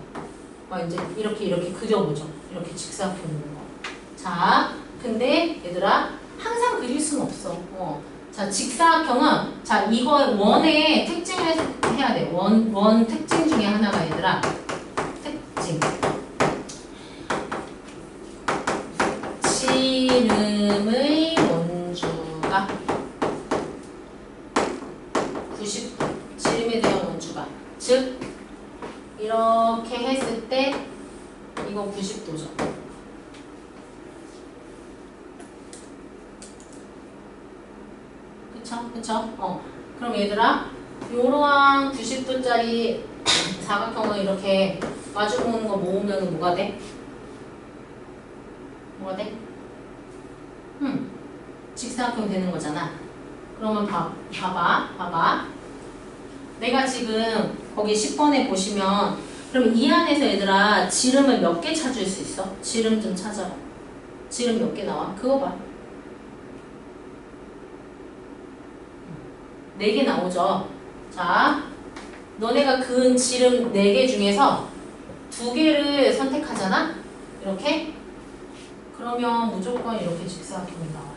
이제 이렇게 그려보죠. 이렇게 직사각형 있는 거. 자, 근데 얘들아 항상 그릴 수는 없어. 자, 직사각형은 자 이거 원의 특징을 해야 돼. 원 특징 중에 하나가 얘들아 특징. 지름의 원주가 90도. 지름에 대한 원주가. 즉 이렇게 했을 때 이거 90도죠. 그쵸? 그럼 얘들아 요러한 90도짜리 사각형을 이렇게 마주보는 거 모으면 뭐가 돼? 뭐가 돼? 직사각형 되는 거잖아. 그러면 봐봐. 내가 지금 거기 10번에 보시면 그럼 이 안에서 얘들아 지름을 몇 개 찾을 수 있어? 지름 좀 찾아봐. 지름 몇 개 나와? 그거 봐. 4개 나오죠. 자, 너네가 그은 지름 4개 중에서 2개를 선택하잖아? 이렇게? 그러면 무조건 이렇게 직사각형이 나와요.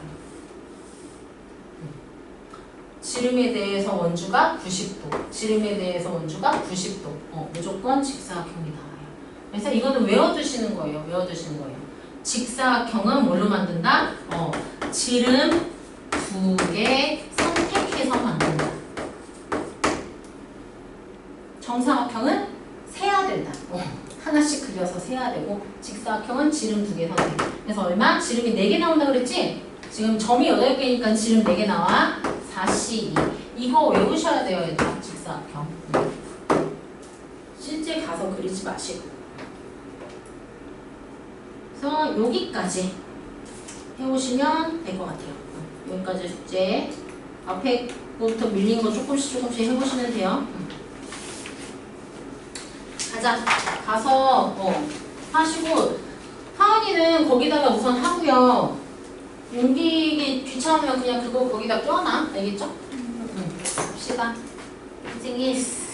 지름에 대해서 원주가 90도, 지름에 대해서 원주가 90도. 무조건 직사각형이 나와요. 그래서 이거는 외워두시는 거예요. 직사각형은 뭘로 만든다? 지름 2개 선택해서 만든다. 정사각형은 세야 된다. 하나씩 그려서 세야 되고, 직사각형은 지름 2개 선택. 그래서 얼마? 지름이 4개 나온다 그랬지? 지금 점이 8개니까 지름 4개 나와. 4C2. 이거 외우셔야 돼요, 얘들아. 직사각형. 실제 가서 그리지 마시고. 그래서 여기까지 해오시면 될 것 같아요. 여기까지 숙제. 앞에 부터 밀린 거 조금씩 해보시면 돼요. 가자. 가서 하시고, 하은이는 거기다가 우선 하고요. 옮기기 귀찮으면 그냥 그거 거기다 껴놔. 알겠죠? 합시다. 고생했어.